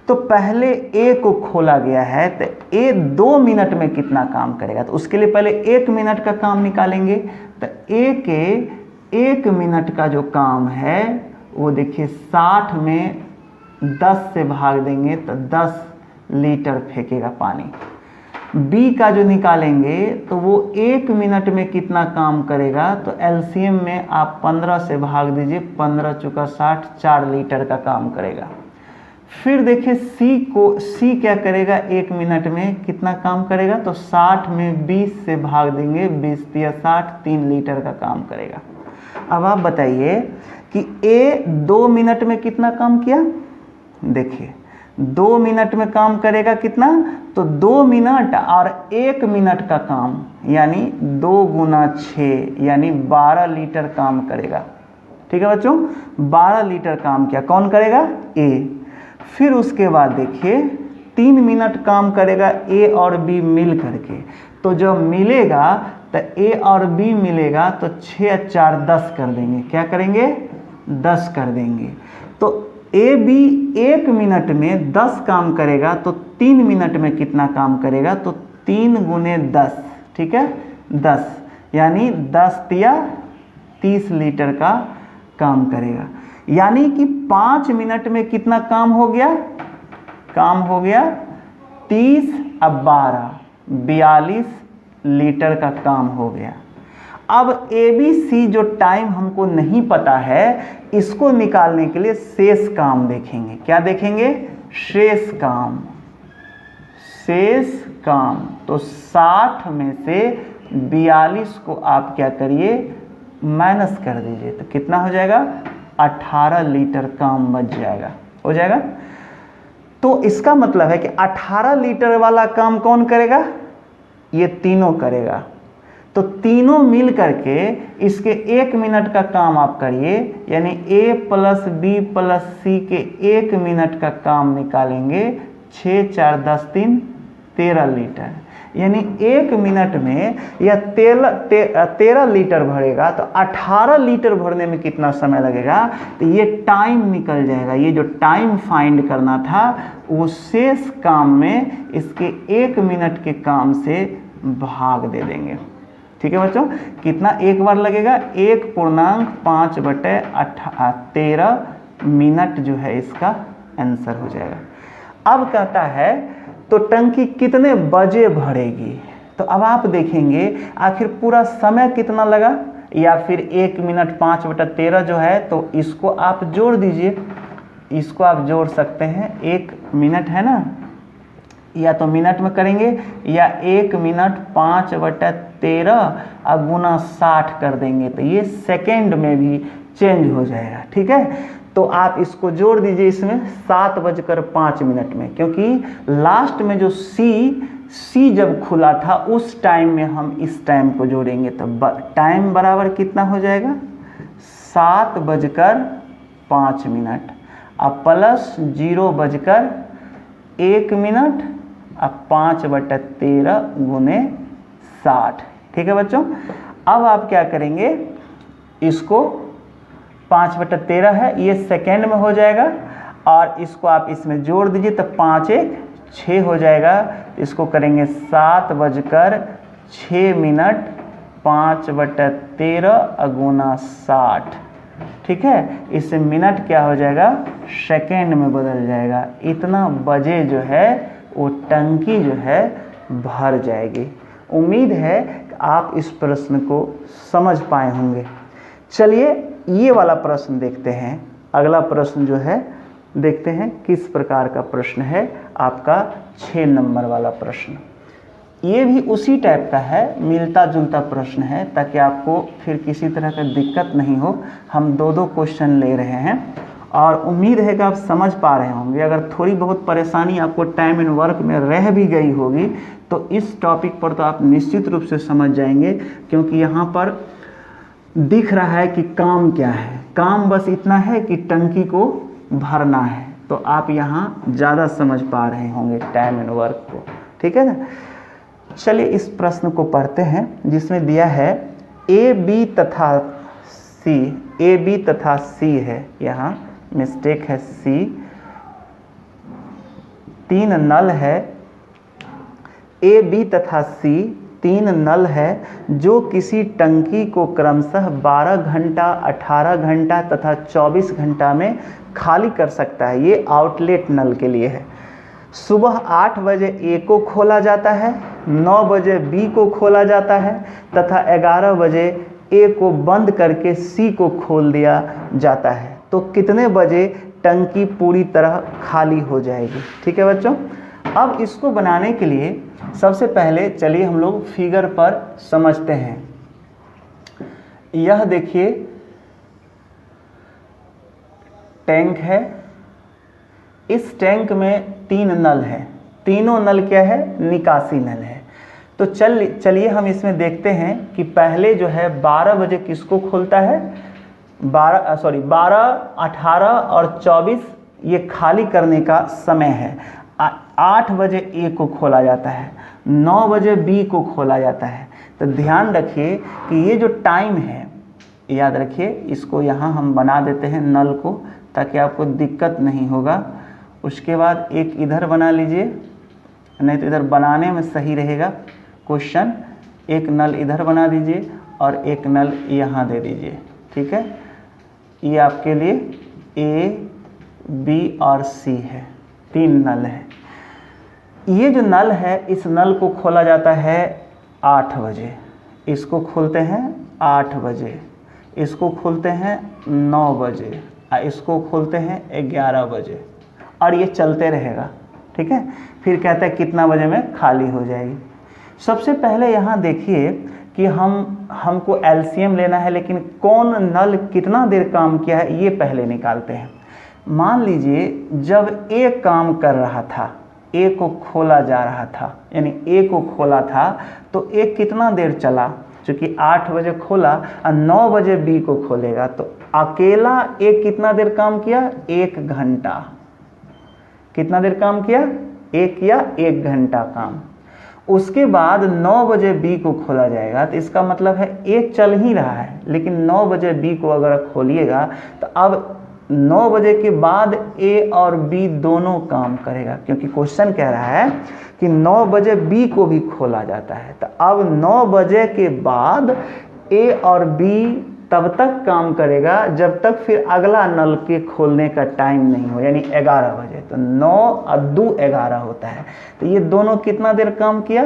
तो पहले ए को खोला गया है, तो ए 2 मिनट में कितना काम करेगा, तो उसके लिए पहले 1 मिनट का काम निकालेंगे। तो ए के 1 मिनट का जो काम है वो देखिए 60 में 10 से भाग देंगे तो 10 लीटर फेंकेगा पानी। बी का जो निकालेंगे तो वो 1 मिनट में कितना काम करेगा, तो एलसीएम में आप 15 से भाग दीजिए, 15 चुका 60, 4 लीटर का काम करेगा। फिर देखिए सी क्या करेगा, 1 मिनट में कितना काम करेगा, तो 60 में 20 से भाग देंगे, 20 या 60, 3 लीटर का काम करेगा। अब आप बताइए कि ए 2 मिनट में कितना काम किया, देखिए 2 मिनट में काम करेगा कितना, तो 2 मिनट और 1 मिनट का काम यानी 2 गुना 6 यानी 12 लीटर काम करेगा। ठीक है बच्चों, 12 लीटर काम किया, कौन करेगा, ए। फिर उसके बाद देखिए 3 मिनट काम करेगा ए और बी मिल करके, तो जब मिलेगा तो ए और बी मिलेगा तो 6 4 10 कर देंगे, क्या करेंगे, 10 कर देंगे। तो ए बी 1 मिनट में 10 काम करेगा, तो 3 मिनट में कितना काम करेगा, तो 3 गुने 10, ठीक है, 10 यानी 10 तिया 30 लीटर का काम करेगा। यानी कि 5 मिनट में कितना काम हो गया, काम हो गया 30 अब 12 42 लीटर का काम हो गया। अब ए बी सी जो टाइम हमको नहीं पता है, इसको निकालने के लिए शेष काम देखेंगे। क्या देखेंगे, शेष काम, शेष काम। तो 60 में से 42 को आप क्या करिए, माइनस कर दीजिए, तो कितना हो जाएगा, 18 लीटर काम बच जाएगा, हो जाएगा। तो इसका मतलब है कि 18 लीटर वाला काम कौन करेगा, ये तीनों करेगा। तो तीनों मिल करके इसके 1 मिनट का काम आप करिए, यानी ए प्लस बी प्लस सी के 1 मिनट का काम निकालेंगे, 6 4 10 3 13 लीटर, यानी 1 मिनट में यह 13 लीटर भरेगा। तो 18 लीटर भरने में कितना समय लगेगा, तो ये टाइम निकल जाएगा। ये जो टाइम फाइंड करना था वो शेष काम में इसके 1 मिनट के काम से भाग दे देंगे। ठीक है बच्चों, कितना एक बार लगेगा, 1.5/13 मिनट जो है इसका आंसर हो जाएगा। अब कहता है तो टंकी कितने बजे भरेगी, तो अब आप देखेंगे आखिर पूरा समय कितना लगा, या फिर 1 मिनट 5/13 जो है, तो इसको आप जोड़ दीजिए, इसको आप जोड़ सकते हैं, 1 मिनट है ना, या तो मिनट में करेंगे या 1 मिनट 5/13 गुना 60 कर देंगे, तो ये सेकेंड में भी चेंज हो जाएगा। ठीक है, तो आप इसको जोड़ दीजिए इसमें 7:05 में, क्योंकि लास्ट में जो सी जब खुला था उस टाइम में हम इस टाइम को जोड़ेंगे, तो टाइम बराबर कितना हो जाएगा, 7:05 अब प्लस 0:1 मिनट अब 5/13 गुने 60। ठीक है बच्चों, अब आप क्या करेंगे, इसको 5/13 है, ये सेकेंड में हो जाएगा, और इसको आप इसमें जोड़ दीजिए तो 5 1 6 हो जाएगा। इसको करेंगे 7:06 5/13 गुना 60। ठीक है, इससे मिनट क्या हो जाएगा, सेकेंड में बदल जाएगा। इतना बजे जो है वो टंकी जो है भर जाएगी। उम्मीद है कि आप इस प्रश्न को समझ पाए होंगे। चलिए ये वाला प्रश्न देखते हैं। अगला प्रश्न जो है देखते हैं किस प्रकार का प्रश्न है, आपका 6 नंबर वाला प्रश्न। ये भी उसी टाइप का है, मिलता जुलता प्रश्न है, ताकि आपको फिर किसी तरह का दिक्कत नहीं हो। हम 2-2 क्वेश्चन ले रहे हैं और उम्मीद है कि आप समझ पा रहे होंगे। अगर थोड़ी बहुत परेशानी आपको टाइम एंड वर्क में रह भी गई होगी तो इस टॉपिक पर तो आप निश्चित रूप से समझ जाएंगे, क्योंकि यहाँ पर दिख रहा है कि काम क्या है। काम बस इतना है कि टंकी को भरना है, तो आप यहाँ ज़्यादा समझ पा रहे होंगे टाइम एंड वर्क को, ठीक है ना। चलिए इस प्रश्न को पढ़ते हैं, जिसमें दिया है ए बी तथा सी, ए बी तथा सी है, यहाँ मिस्टेक है सी। 3 नल है, ए बी तथा सी 3 नल है जो किसी टंकी को क्रमशः 12 घंटा, 18 घंटा तथा 24 घंटा में खाली कर सकता है। ये आउटलेट नल के लिए है। सुबह 8 बजे ए को खोला जाता है, 9 बजे बी को खोला जाता है तथा 11 बजे ए को बंद करके सी को खोल दिया जाता है। तो कितने बजे टंकी पूरी तरह खाली हो जाएगी? ठीक है बच्चों। अब इसको बनाने के लिए सबसे पहले चलिए हम लोग फिगर पर समझते हैं। यह देखिए टैंक है, इस टैंक में 3 नल है, तीनों नल क्या है? निकासी नल है। तो चलिए हम इसमें देखते हैं कि पहले जो है 12 बजे किसको खोलता है? 12, 18 और 24 ये खाली करने का समय है। 8 बजे ए को खोला जाता है, 9 बजे बी को खोला जाता है। तो ध्यान रखिए कि ये जो टाइम है, याद रखिए, इसको यहाँ हम बना देते हैं नल को, ताकि आपको दिक्कत नहीं होगा। उसके बाद एक इधर बना लीजिए, नहीं तो इधर बनाने में सही रहेगा क्वेश्चन। एक नल इधर बना दीजिए और एक नल यहाँ दे दीजिए, ठीक है। ये आपके लिए ए, बी और सी है, 3 नल है। ये जो नल है, इस नल को खोला जाता है 8 बजे, इसको खोलते हैं 8 बजे, इसको खोलते हैं 9 बजे, इसको खोलते हैं 11 बजे, और ये चलते रहेगा, ठीक है। फिर कहता है कितना बजे में खाली हो जाएगी। सबसे पहले यहाँ देखिए कि हमको एलसीएम लेना है, लेकिन कौन नल कितना देर काम किया है ये पहले निकालते हैं। मान लीजिए जब ए काम कर रहा था, ए को खोला जा रहा था, यानी ए को खोला था, तो ए कितना देर चला? चूँकि 8 बजे खोला और 9 बजे बी को खोलेगा, तो अकेला ए कितना देर काम किया? 1 घंटा। कितना देर काम किया? 1 घंटा काम। उसके बाद 9 बजे बी को खोला जाएगा, तो इसका मतलब है ए चल ही रहा है, लेकिन 9 बजे बी को अगर खोलिएगा तो अब 9 बजे के बाद ए और बी दोनों काम करेगा, क्योंकि क्वेश्चन कह रहा है कि 9 बजे बी को भी खोला जाता है। तो अब 9 बजे के बाद ए और बी तब तक काम करेगा जब तक फिर अगला नल के खोलने का टाइम नहीं हो, यानी 11 बजे। तो 9 और 2 11 होता है। तो ये दोनों कितना देर काम किया?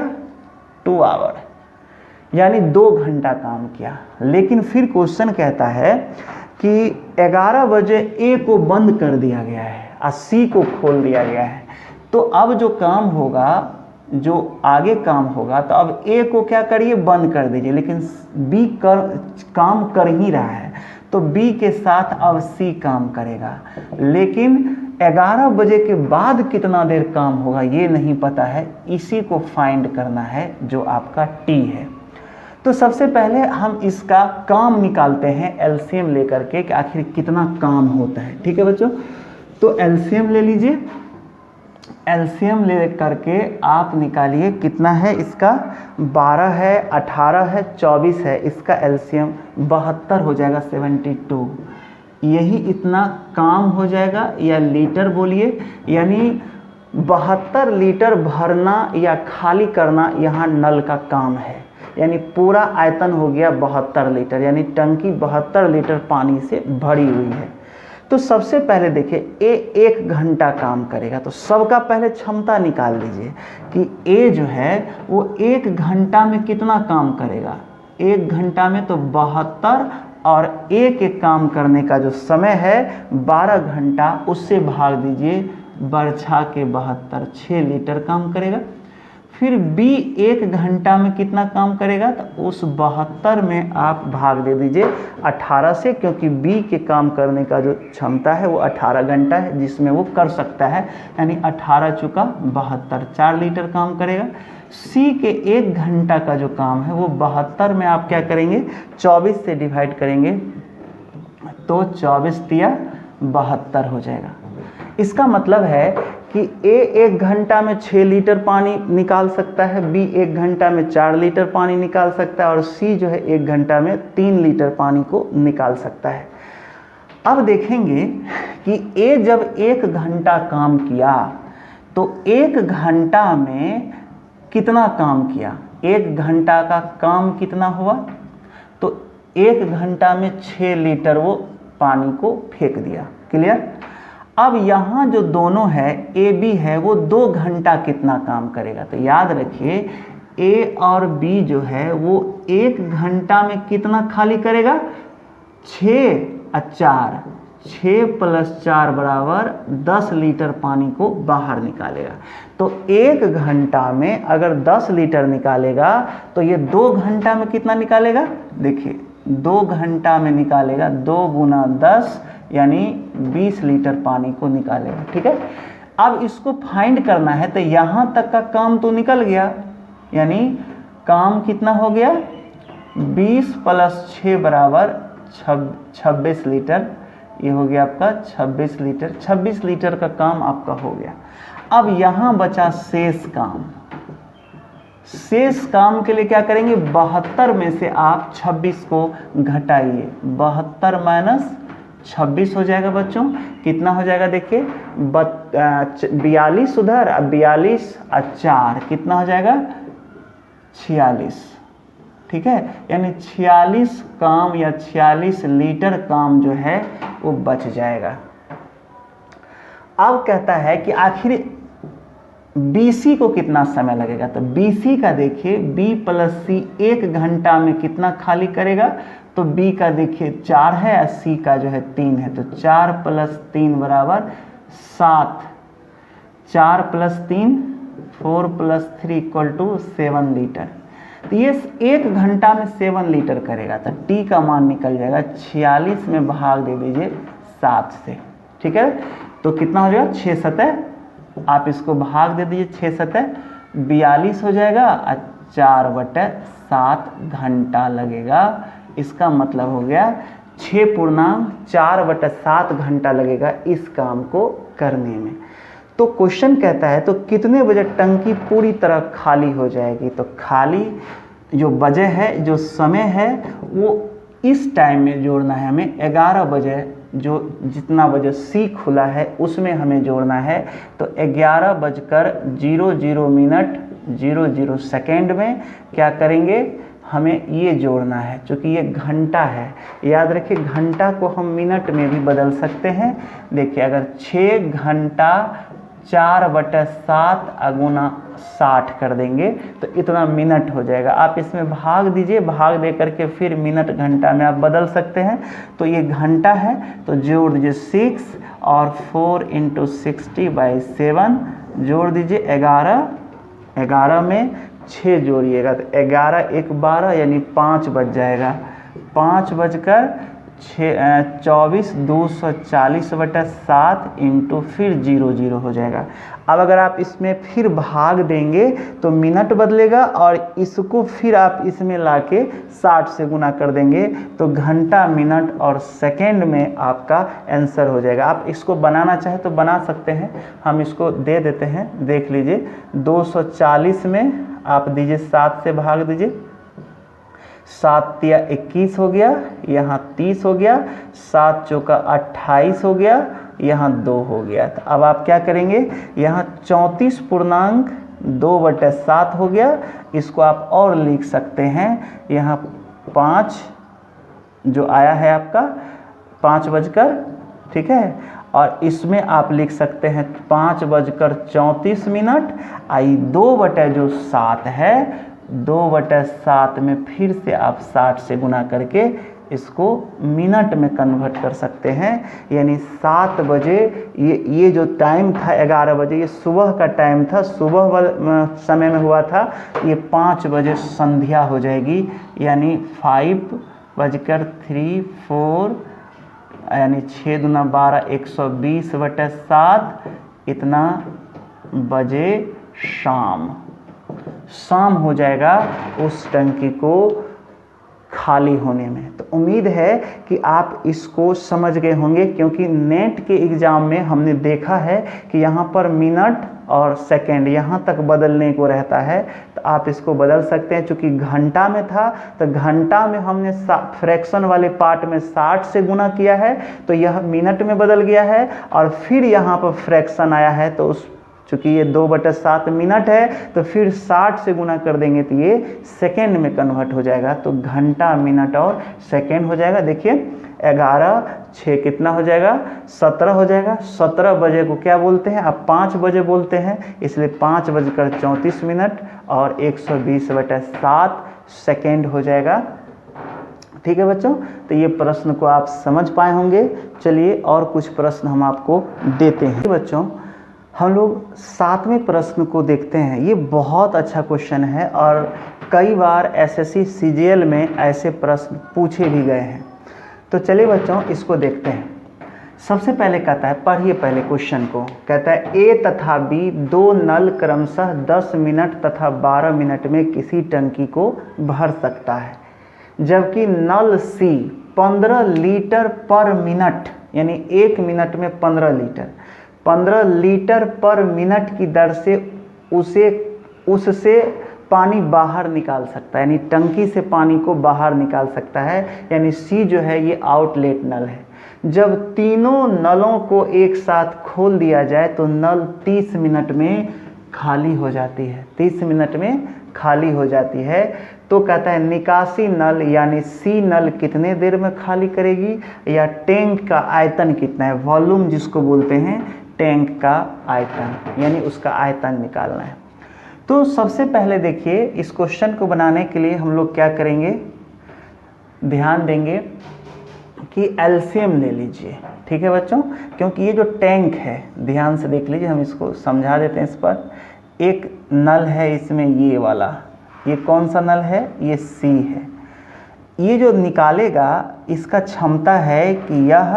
2 आवर, यानी 2 घंटा काम किया। लेकिन फिर क्वेश्चन कहता है कि 11 बजे ए को बंद कर दिया गया है और सी को खोल दिया गया है। तो अब जो काम होगा, जो आगे काम होगा, तो अब ए को क्या करिए? बंद कर दीजिए, लेकिन बी काम कर ही रहा है, तो बी के साथ अब सी काम करेगा। लेकिन 11 बजे के बाद कितना देर काम होगा ये नहीं पता है, इसी को फाइंड करना है, जो आपका टी है। तो सबसे पहले हम इसका काम निकालते हैं एलसीएम लेकर के, कि आखिर कितना काम होता है, ठीक है बच्चों। तो एलसीएम ले लीजिए, एलसीएम ले करके आप निकालिए कितना है इसका? 12 है, 18 है, 24 है, इसका एलसीएम 72 हो जाएगा, 72। यही इतना काम हो जाएगा, या लीटर बोलिए, यानी 72 लीटर भरना या खाली करना यहाँ नल का काम है। यानी पूरा आयतन हो गया 72 लीटर, यानी टंकी 72 लीटर पानी से भरी हुई है। तो सबसे पहले देखिए ए 1 घंटा काम करेगा, तो सबका पहले क्षमता निकाल लीजिए कि ए जो है वो 1 घंटा में कितना काम करेगा। 1 घंटा में तो 72, और ए के काम करने का जो समय है 12 घंटा, उससे भाग दीजिए बरछा के 72, 6 लीटर काम करेगा। फिर B 1 घंटा में कितना काम करेगा, तो उस 72 में आप भाग दे दीजिए 18 से, क्योंकि B के काम करने का जो क्षमता है वो 18 घंटा है जिसमें वो कर सकता है, यानी 18 चुका 72, 4 लीटर काम करेगा। C के 1 घंटा का जो काम है वो 72 में आप क्या करेंगे, 24 से डिवाइड करेंगे तो 24 तिया 72 हो जाएगा। इसका मतलब है कि A 1 घंटा में 6 लीटर पानी निकाल सकता है, B 1 घंटा में 4 लीटर पानी निकाल सकता है और C जो है 1 घंटा में 3 लीटर पानी को निकाल सकता है। अब देखेंगे कि A जब 1 घंटा काम किया तो 1 घंटा में कितना काम किया, 1 घंटा का काम कितना हुआ, तो 1 घंटा में 6 लीटर वो पानी को फेंक दिया। क्लियर। अब यहाँ जो दोनों है ए बी है वो 2 घंटा कितना काम करेगा, तो याद रखिए ए और बी जो है वो 1 घंटा में कितना खाली करेगा, 6 और 4, 6 + 4 बराबर 10 लीटर पानी को बाहर निकालेगा। तो 1 घंटा में अगर 10 लीटर निकालेगा तो ये 2 घंटा में कितना निकालेगा, देखिए 2 घंटा में निकालेगा 2 × 10 यानी 20 लीटर पानी को निकालेगा। ठीक है। अब इसको फाइंड करना है तो यहाँ तक का काम तो निकल गया, यानी काम कितना हो गया, 20 + 6 बराबर 26 लीटर, ये हो गया आपका 26 लीटर। 26 लीटर का काम आपका हो गया। अब यहाँ बचा शेष काम। शेष काम के लिए क्या करेंगे, 72 में से आप 26 को घटाइए, 72 - 26 हो जाएगा बच्चों, कितना हो जाएगा देखिए 42 उधर, 42 और 4 कितना हो जाएगा 46। ठीक है, यानी 46 काम या 46 लीटर काम जो है वो बच जाएगा। अब कहता है कि आखिर BC को कितना समय लगेगा, तो BC का देखिए B + C 1 घंटा में कितना खाली करेगा, तो B का देखिए 4 है और C का जो है 3 है, तो 4 + 3 बराबर 7, 4 + 3 4 + 3 = 7 लीटर। तो ये 1 घंटा में 7 लीटर करेगा, तो T का मान निकल जाएगा 46 में भाग दे दीजिए 7 से। ठीक है, तो कितना हो जाएगा 6 7, आप इसको भाग दे दीजिए 6 7 42 हो जाएगा और 4/7 घंटा लगेगा। इसका मतलब हो गया 6.4/7 घंटा लगेगा इस काम को करने में। तो क्वेश्चन कहता है तो कितने बजे टंकी पूरी तरह खाली हो जाएगी, तो खाली जो वजह है, जो समय है वो इस टाइम में जोड़ना है हमें, 11 बजे, जो जितना बजे C खुला है उसमें हमें जोड़ना है। तो 11:00 सेकेंड में क्या करेंगे, हमें ये जोड़ना है, क्योंकि ये घंटा है। याद रखिए घंटा को हम मिनट में भी बदल सकते हैं। देखिए अगर 6 घंटा 4/7 × 60 कर देंगे तो इतना मिनट हो जाएगा। आप इसमें भाग दीजिए, भाग दे करके फिर मिनट घंटा में आप बदल सकते हैं। तो ये घंटा है तो जोड़ दीजिए 6 और 4 × 60/7 जोड़ दीजिए 11, 11 में 6 जोड़िएगा तो 11 × 1 12 यानी 5 बज जाएगा, 5 बजकर 24 240/7 × फिर 00 हो जाएगा। अब अगर आप इसमें फिर भाग देंगे तो मिनट बदलेगा और इसको फिर आप इसमें लाके 60 से गुना कर देंगे तो घंटा, मिनट और सेकंड में आपका आंसर हो जाएगा। आप इसको बनाना चाहे तो बना सकते हैं, हम इसको दे देते हैं, देख लीजिए 240 में आप दीजिए 7 से भाग दीजिए, 7 × 21 हो गया, यहाँ 30 हो गया, 7 × 28 हो गया, यहाँ 2 हो गया। तो अब आप क्या करेंगे, यहाँ 34.2/7 हो गया, इसको आप और लिख सकते हैं, यहाँ 5 जो आया है आपका 5 बजकर, ठीक है, और इसमें आप लिख सकते हैं 5:34 आई 2/7 है, 2/7 में फिर से आप 60 से गुना करके इसको मिनट में कन्वर्ट कर सकते हैं। यानी 7 बजे ये जो टाइम था 11 बजे, ये सुबह का टाइम था, सुबह वाले समय में हुआ था। ये 5 बजे संध्या हो जाएगी, यानी 5:03 यानी 6 दूना 12 120/7 इतना बजे शाम हो जाएगा उस टंकी को खाली होने में। तो उम्मीद है कि आप इसको समझ गए होंगे, क्योंकि नेट के एग्ज़ाम में हमने देखा है कि यहाँ पर मिनट और सेकंड यहाँ तक बदलने को रहता है। तो आप इसको बदल सकते हैं। चूँकि घंटा में था तो घंटा में हमने फ्रैक्शन वाले पार्ट में 60 से गुना किया है, तो यह मिनट में बदल गया है। और फिर यहाँ पर फ्रैक्शन आया है, तो उस चूँकि ये 2/7 मिनट है, तो फिर 60 से गुना कर देंगे तो ये सेकेंड में कन्वर्ट हो जाएगा। तो घंटा, मिनट और सेकेंड हो जाएगा। देखिए 11 6 कितना हो जाएगा, 17 हो जाएगा। 17 बजे को क्या बोलते हैं, अब 5 बजे बोलते हैं, इसलिए 5:34 और 120/7 सेकेंड हो जाएगा। ठीक है बच्चों, तो ये प्रश्न को आप समझ पाए होंगे। चलिए और कुछ प्रश्न हम आपको देते हैं। बच्चों हम लोग 7वें प्रश्न को देखते हैं। ये बहुत अच्छा क्वेश्चन है और कई बार एसएससी सीजीएल में ऐसे प्रश्न पूछे भी गए हैं। तो चलिए बच्चों इसको देखते हैं। सबसे पहले कहता है, पढ़िए पहले क्वेश्चन को। कहता है ए तथा बी दो नल क्रमशः 10 मिनट तथा 12 मिनट में किसी टंकी को भर सकता है, जबकि नल सी 15 लीटर पर मिनट, यानी 1 मिनट में 15 लीटर पर मिनट की दर से उससे पानी बाहर निकाल सकता है, यानी टंकी से पानी को बाहर निकाल सकता है। यानी सी जो है ये आउटलेट नल है। जब तीनों नलों को एक साथ खोल दिया जाए तो नल 30 मिनट में खाली हो जाती है। 30 मिनट में खाली हो जाती है। तो कहता है निकासी नल यानी सी नल कितने देर में खाली करेगी, या टैंक का आयतन कितना है, वॉल्यूम जिसको बोलते हैं टैंक का आयतन, यानी उसका आयतन निकालना है। तो सबसे पहले देखिए इस क्वेश्चन को बनाने के लिए हम लोग क्या करेंगे, ध्यान देंगे कि एलसीएम ले लीजिए। ठीक है बच्चों, क्योंकि ये जो टैंक है, ध्यान से देख लीजिए, हम इसको समझा देते हैं। इस पर एक नल है, इसमें ये वाला, ये कौन सा नल है, ये सी है। ये जो निकालेगा इसका क्षमता है कि यह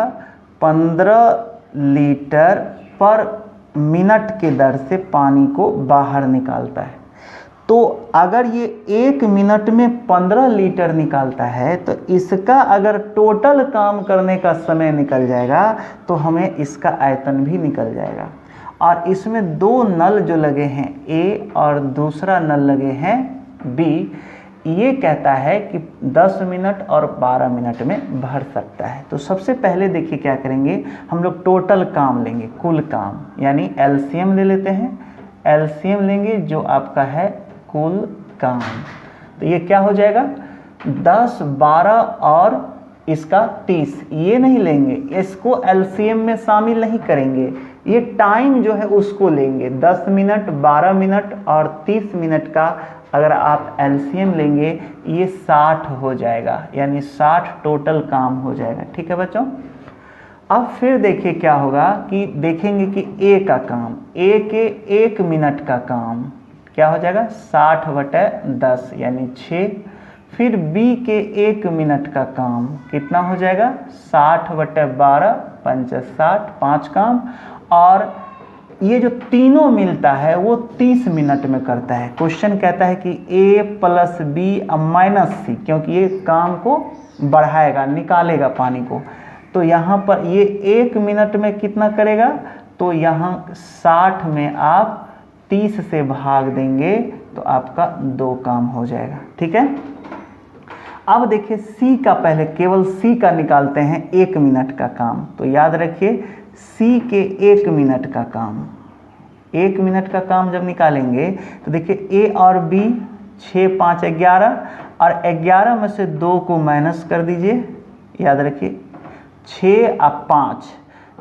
15 लीटर पर मिनट के दर से पानी को बाहर निकालता है। तो अगर ये 1 मिनट में 15 लीटर निकालता है तो इसका अगर टोटल काम करने का समय निकल जाएगा तो हमें इसका आयतन भी निकल जाएगा। और इसमें 2 नल जो लगे हैं ए और दूसरा नल लगे हैं बी, ये कहता है कि 10 मिनट और 12 मिनट में भर सकता है। तो सबसे पहले देखिए क्या करेंगे, हम लोग टोटल काम लेंगे, कुल काम, यानी एलसीएम ले लेते हैं। एलसीएम लेंगे जो आपका है कुल काम। तो ये क्या हो जाएगा, 10, 12 और इसका 30। ये नहीं लेंगे, इसको एलसीएम में शामिल नहीं करेंगे, ये टाइम जो है उसको लेंगे। 10 मिनट, 12 मिनट और 30 मिनट का अगर आप एलसीएम लेंगे ये 60 हो जाएगा, यानी 60 टोटल काम हो जाएगा। ठीक है बच्चों, अब फिर देखिए क्या होगा कि देखेंगे कि ए का काम, ए के 1 मिनट का काम क्या हो जाएगा, 60/10 यानी 6। फिर बी के 1 मिनट का काम कितना हो जाएगा, 60/12 5 60, 5 काम। और ये जो तीनों मिलता है वो 30 मिनट में करता है। क्वेश्चन कहता है कि ए प्लस बी माइनस सी, क्योंकि ये काम को बढ़ाएगा, निकालेगा पानी को। तो यहाँ पर ये 1 मिनट में कितना करेगा, तो यहाँ 60 में आप 30 से भाग देंगे तो आपका 2 काम हो जाएगा। ठीक है, अब देखिए सी का, पहले केवल सी का निकालते हैं 1 मिनट का काम। तो याद रखिए सी के 1 मिनट का काम, 1 मिनट का काम जब निकालेंगे तो देखिए ए और बी 6 5 11, और 11 में से 2 को माइनस कर दीजिए। याद रखिए 6 और 5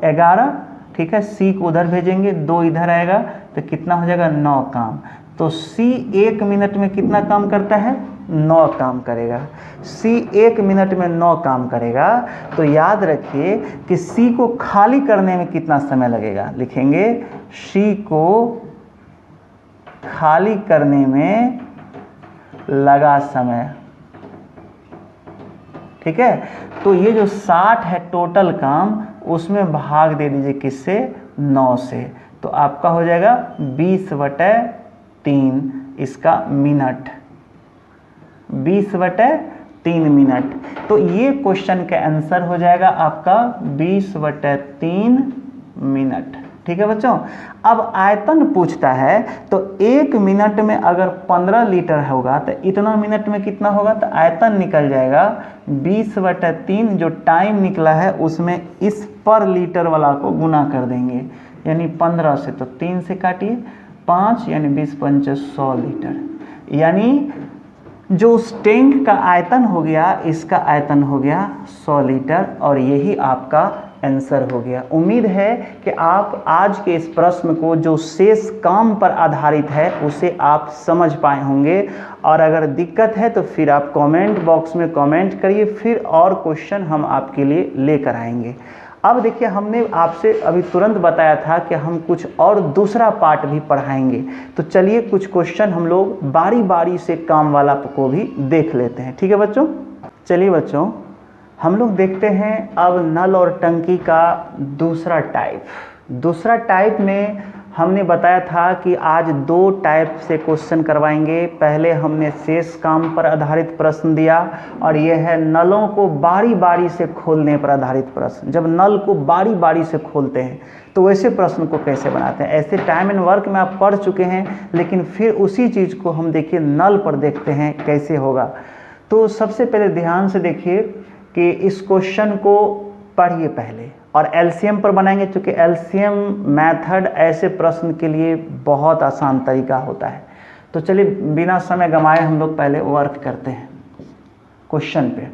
11, ठीक है, सी को उधर भेजेंगे, 2 इधर आएगा तो कितना हो जाएगा, 9 काम। तो सी 1 मिनट में कितना काम करता है? 9 काम करेगा। सी 1 मिनट में 9 काम करेगा। तो याद रखिए कि सी को खाली करने में कितना समय लगेगा। लिखेंगे सी को खाली करने में लगा समय। ठीक है, तो ये जो 60 है टोटल काम, उसमें भाग दे दीजिए किससे? 9 से। तो आपका हो जाएगा 20/3 इसका मिनट, 20/3 मिनट। तो ये क्वेश्चन का आंसर हो जाएगा आपका 20/3 मिनट। ठीक है बच्चों। अब आयतन पूछता है, तो 1 मिनट में अगर 15 लीटर होगा तो इतना मिनट में कितना होगा? तो आयतन निकल जाएगा 20/3, जो टाइम निकला है उसमें इस पर लीटर वाला को गुना कर देंगे, यानी 15 से, तो 3 से काटिए 5, यानी 20×5 100 लीटर। यानी जो उस टैंक का आयतन हो गया, इसका आयतन हो गया 100 लीटर, और यही आपका आंसर हो गया। उम्मीद है कि आप आज के इस प्रश्न को, जो शेष काम पर आधारित है, उसे आप समझ पाए होंगे। और अगर दिक्कत है तो फिर आप कमेंट बॉक्स में कमेंट करिए, फिर और क्वेश्चन हम आपके लिए लेकर आएंगे। अब देखिए, हमने आपसे अभी तुरंत बताया था कि हम कुछ और दूसरा पार्ट भी पढ़ाएंगे। तो चलिए कुछ क्वेश्चन हम लोग बारी बारी से काम वाला को भी देख लेते हैं। ठीक है बच्चों। चलिए बच्चों, हम लोग देखते हैं अब नल और टंकी का दूसरा टाइप। दूसरा टाइप में हमने बताया था कि आज 2 टाइप से क्वेश्चन करवाएंगे। पहले हमने शेष काम पर आधारित प्रश्न दिया, और यह है नलों को बारी बारी से खोलने पर आधारित प्रश्न। जब नल को बारी बारी से खोलते हैं तो वैसे प्रश्न को कैसे बनाते हैं। ऐसे टाइम एंड वर्क में आप पढ़ चुके हैं, लेकिन फिर उसी चीज़ को हम देखिए नल पर देखते हैं कैसे होगा। तो सबसे पहले ध्यान से देखिए कि इस क्वेश्चन को पढ़िए पहले, और एलसीएम पर बनाएंगे, क्योंकि एलसीएम मेथड ऐसे प्रश्न के लिए बहुत आसान तरीका होता है। तो चलिए बिना समय गंवाए हम लोग पहले वर्क करते हैं क्वेश्चन पे।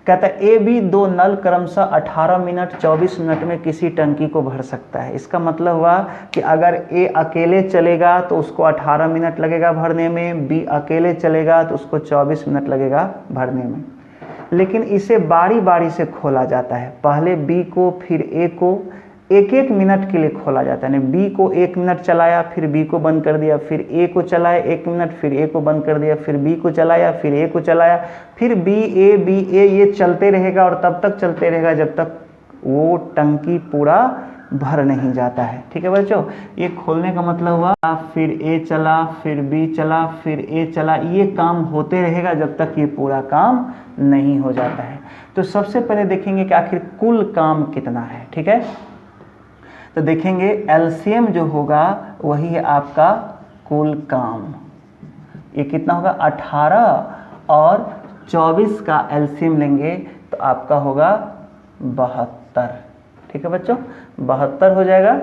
कहता है ए बी 2 नल क्रमशः 18 मिनट 24 मिनट में किसी टंकी को भर सकता है। इसका मतलब हुआ कि अगर ए अकेले चलेगा तो उसको 18 मिनट लगेगा भरने में, बी अकेले चलेगा तो उसको 24 मिनट लगेगा भरने में। लेकिन इसे बारी बारी से खोला जाता है। पहले बी को, फिर ए को, 1-1 मिनट के लिए खोला जाता है। यानी बी को 1 मिनट चलाया, फिर बी को बंद कर दिया, फिर ए को चलाया 1 मिनट, फिर ए को बंद कर दिया, फिर बी को चलाया, फिर ए को चलाया, फिर बी ए, ये चलते रहेगा, और तब तक चलते रहेगा जब तक वो टंकी पूरा भर नहीं जाता है। ठीक है बच्चों। ये खोलने का मतलब हुआ, फिर ए चला, फिर बी चला, फिर ए चला, ये काम होते रहेगा जब तक ये पूरा काम नहीं हो जाता है। तो सबसे पहले देखेंगे कि आखिर कुल काम कितना है। ठीक है, तो देखेंगे एलसीएम जो होगा वही है आपका कुल काम। ये कितना होगा? 18 और 24 का एलसीएम लेंगे तो आपका होगा 72। ठीक है बच्चों, 72 हो जाएगा।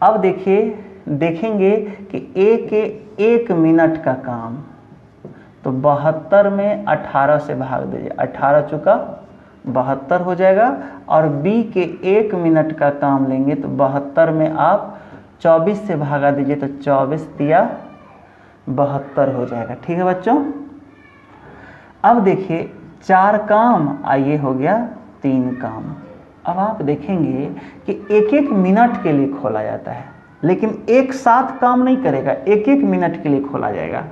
अब देखिए, देखेंगे कि ए के 1 मिनट का काम, तो 72 में 18 से भाग दीजिए, 18 चुका 72 हो जाएगा। और बी के 1 मिनट का काम लेंगे तो 72 में आप 24 से भागा दीजिए, तो 24 दिया 72 हो जाएगा। ठीक है बच्चों। अब देखिए 4 काम, आइए हो गया 3 काम। अब आप देखेंगे कि 1-1 मिनट के लिए खोला जाता है, लेकिन एक साथ काम नहीं करेगा, 1-1 मिनट के लिए खोला जाएगा।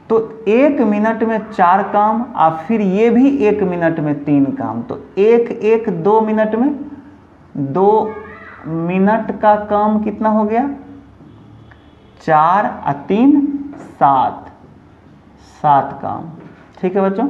तो 1 मिनट में 4 काम, और फिर ये भी 1 मिनट में 3 काम, तो 1-1 2 मिनट में 2 मिनट का काम कितना हो गया? 4 और 3 7 काम। ठीक है बच्चों।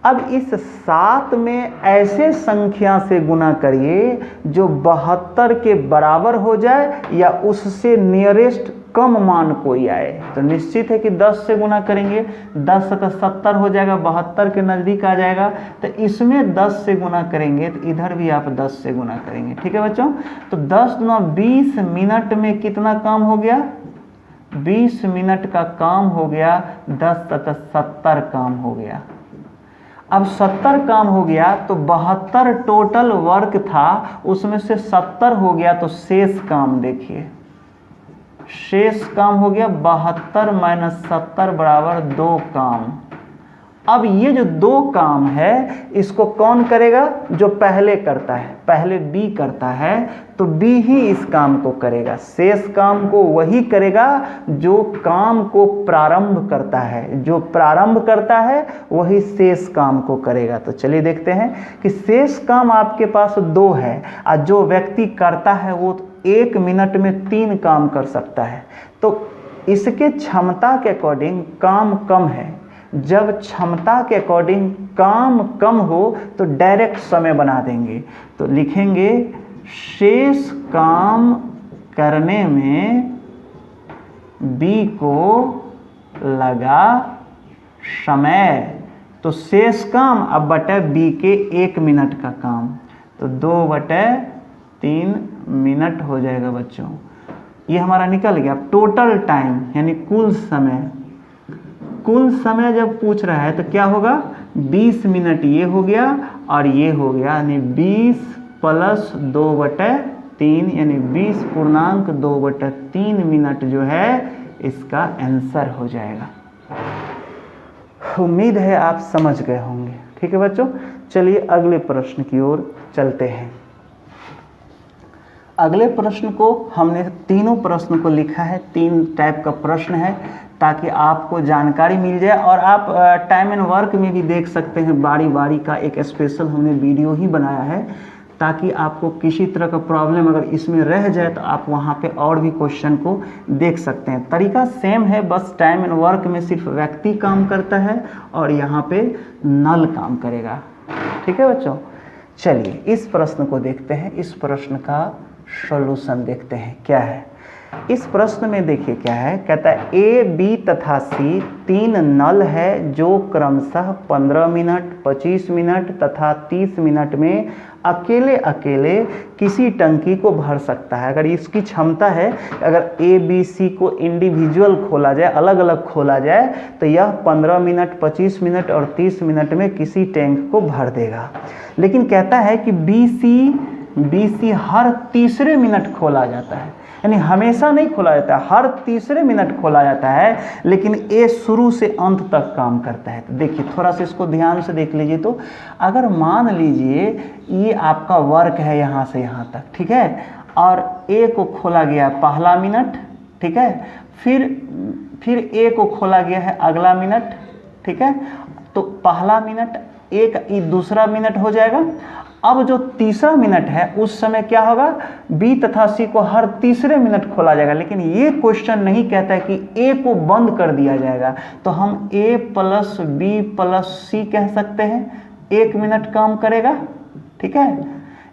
अब इस 7 में ऐसे संख्या से गुना करिए जो 72 के बराबर हो जाए या उससे नियरेस्ट कम मान कोई आए। तो निश्चित है कि 10 से गुना करेंगे, 10 से तो 70 हो जाएगा, 72 के नज़दीक आ जाएगा। तो इसमें 10 से गुना करेंगे, तो इधर भी आप 10 से गुना करेंगे। ठीक है बच्चों। तो 10 × 20 मिनट में कितना काम हो गया? 20 मिनट का काम हो गया, 10 × 70 काम हो गया। अब 70 काम हो गया तो 72 टोटल वर्क था, उसमें से 70 हो गया, तो शेष काम देखिए, शेष काम हो गया 72 माइनस 70 बराबर 2 काम। अब ये जो 2 काम है इसको कौन करेगा? जो पहले करता है, पहले बी करता है तो बी ही इस काम को करेगा। शेष काम को वही करेगा जो काम को प्रारंभ करता है, जो प्रारंभ करता है वही शेष काम को करेगा। तो चलिए देखते हैं कि शेष काम आपके पास 2 है और जो व्यक्ति करता है वो 1 मिनट में 3 काम कर सकता है। तो इसके क्षमता के अकॉर्डिंग काम कम है। जब क्षमता के अकॉर्डिंग काम कम हो तो डायरेक्ट समय बना देंगे। तो लिखेंगे शेष काम करने में बी को लगा समय। तो शेष काम अब बटे बी के 1 मिनट का काम, तो 2/3 मिनट हो जाएगा बच्चों। ये हमारा निकल गया। टोटल टाइम यानी कुल समय, कुल समय जब पूछ रहा है तो क्या होगा? 20 मिनट ये हो गया और ये हो गया, यानी 20 + 2/3 यानी 20.2/3 मिनट जो है इसका आंसर हो जाएगा। उम्मीद है आप समझ गए होंगे। ठीक है बच्चों, चलिए अगले प्रश्न की ओर चलते हैं। अगले प्रश्न को हमने तीनों प्रश्न को लिखा है, 3 टाइप का प्रश्न है ताकि आपको जानकारी मिल जाए और आप टाइम एंड वर्क में भी देख सकते हैं। बारी बारी का एक स्पेशल हमने वीडियो ही बनाया है ताकि आपको किसी तरह का प्रॉब्लम अगर इसमें रह जाए तो आप वहाँ पे और भी क्वेश्चन को देख सकते हैं। तरीका सेम है, बस टाइम एंड वर्क में सिर्फ व्यक्ति काम करता है और यहाँ पे नल काम करेगा। ठीक है बच्चों, चलिए इस प्रश्न को देखते हैं। इस प्रश्न का सॉल्यूशन देखते हैं क्या है। इस प्रश्न में देखिए क्या है, कहता है ए, बी तथा सी 3 नल है जो क्रमशः 15 मिनट, 25 मिनट तथा 30 मिनट में अकेले अकेले किसी टंकी को भर सकता है। अगर इसकी क्षमता है, अगर ए, बी, सी को इंडिविजुअल खोला जाए, अलग अलग खोला जाए तो यह 15 मिनट, 25 मिनट और 30 मिनट में किसी टैंक को भर देगा। लेकिन कहता है कि बी सी हर तीसरे मिनट खोला जाता है, यानी हमेशा नहीं खोला जाता है, हर तीसरे मिनट खोला जाता है, लेकिन ए शुरू से अंत तक काम करता है। तो देखिए थोड़ा सा इसको ध्यान से देख लीजिए। तो अगर मान लीजिए ये आपका वर्क है यहाँ से यहाँ तक, ठीक है, और ए को खोला गया पहला मिनट, ठीक है, फिर ए को खोला गया है अगला मिनट, ठीक है, तो पहला मिनट एक दूसरा मिनट हो जाएगा। अब जो तीसरा मिनट है उस समय क्या होगा? बी तथा सी को हर तीसरे मिनट खोला जाएगा, लेकिन ये क्वेश्चन नहीं कहता है कि ए को बंद कर दिया जाएगा। तो हम ए प्लस बी प्लस सी कह सकते हैं, 1 मिनट काम करेगा, ठीक है,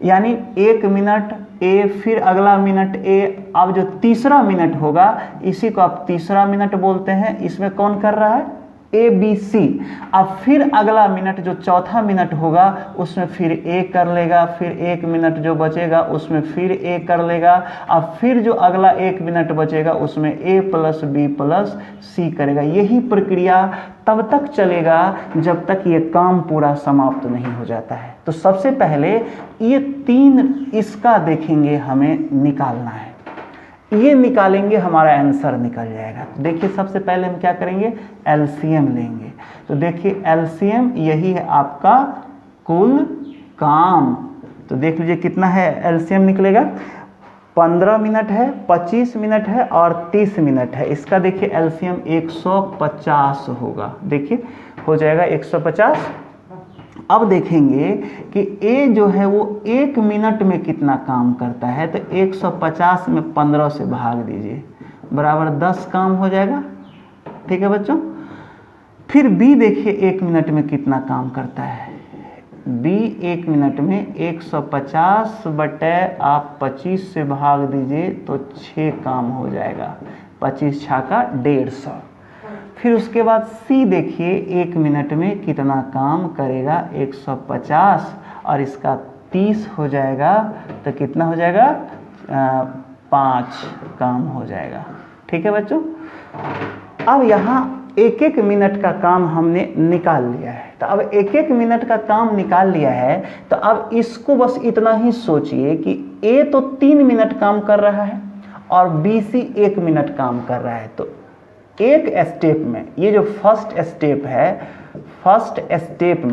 यानी 1 मिनट ए, फिर अगला मिनट ए। अब जो तीसरा मिनट होगा इसी को आप तीसरा मिनट बोलते हैं। इसमें कौन कर रहा है? ए, बी, सी। अब फिर अगला मिनट जो चौथा मिनट होगा उसमें फिर ए कर लेगा, फिर 1 मिनट जो बचेगा उसमें फिर ए कर लेगा, अब फिर जो अगला 1 मिनट बचेगा उसमें ए प्लस बी प्लस सी करेगा। यही प्रक्रिया तब तक चलेगा जब तक ये काम पूरा समाप्त नहीं हो जाता है। तो सबसे पहले ये 3 इसका देखेंगे, हमें निकालना है। ये निकालेंगे हमारा आंसर निकल जाएगा। तो देखिए सबसे पहले हम क्या करेंगे? एलसीएम लेंगे। तो देखिए एलसीएम यही है आपका कुल काम। तो देख लीजिए कितना है एलसीएम निकलेगा। 15 मिनट है, 25 मिनट है और 30 मिनट है। इसका देखिए एलसीएम 150 होगा। देखिए हो जाएगा 150। अब देखेंगे कि ए जो है वो 1 मिनट में कितना काम करता है। तो 150 में 15 से भाग दीजिए, बराबर 10 काम हो जाएगा। ठीक है बच्चों। फिर बी देखिए 1 मिनट में कितना काम करता है। बी 1 मिनट में 150 बटे आप 25 से भाग दीजिए तो 6 काम हो जाएगा। 25 छाका 150। फिर उसके बाद सी देखिए 1 मिनट में कितना काम करेगा, 150 और इसका 30 हो जाएगा तो कितना हो जाएगा? 5 काम हो जाएगा। ठीक है बच्चों। अब यहाँ 1-1 मिनट का काम हमने निकाल लिया है। तो अब 1-1 मिनट का काम निकाल लिया है तो अब इसको बस इतना ही सोचिए कि ए तो 3 मिनट काम कर रहा है और BC 1 मिनट काम कर रहा है। तो एक स्टेप में, ये जो फर्स्ट स्टेप है, फर्स्ट स्टेप,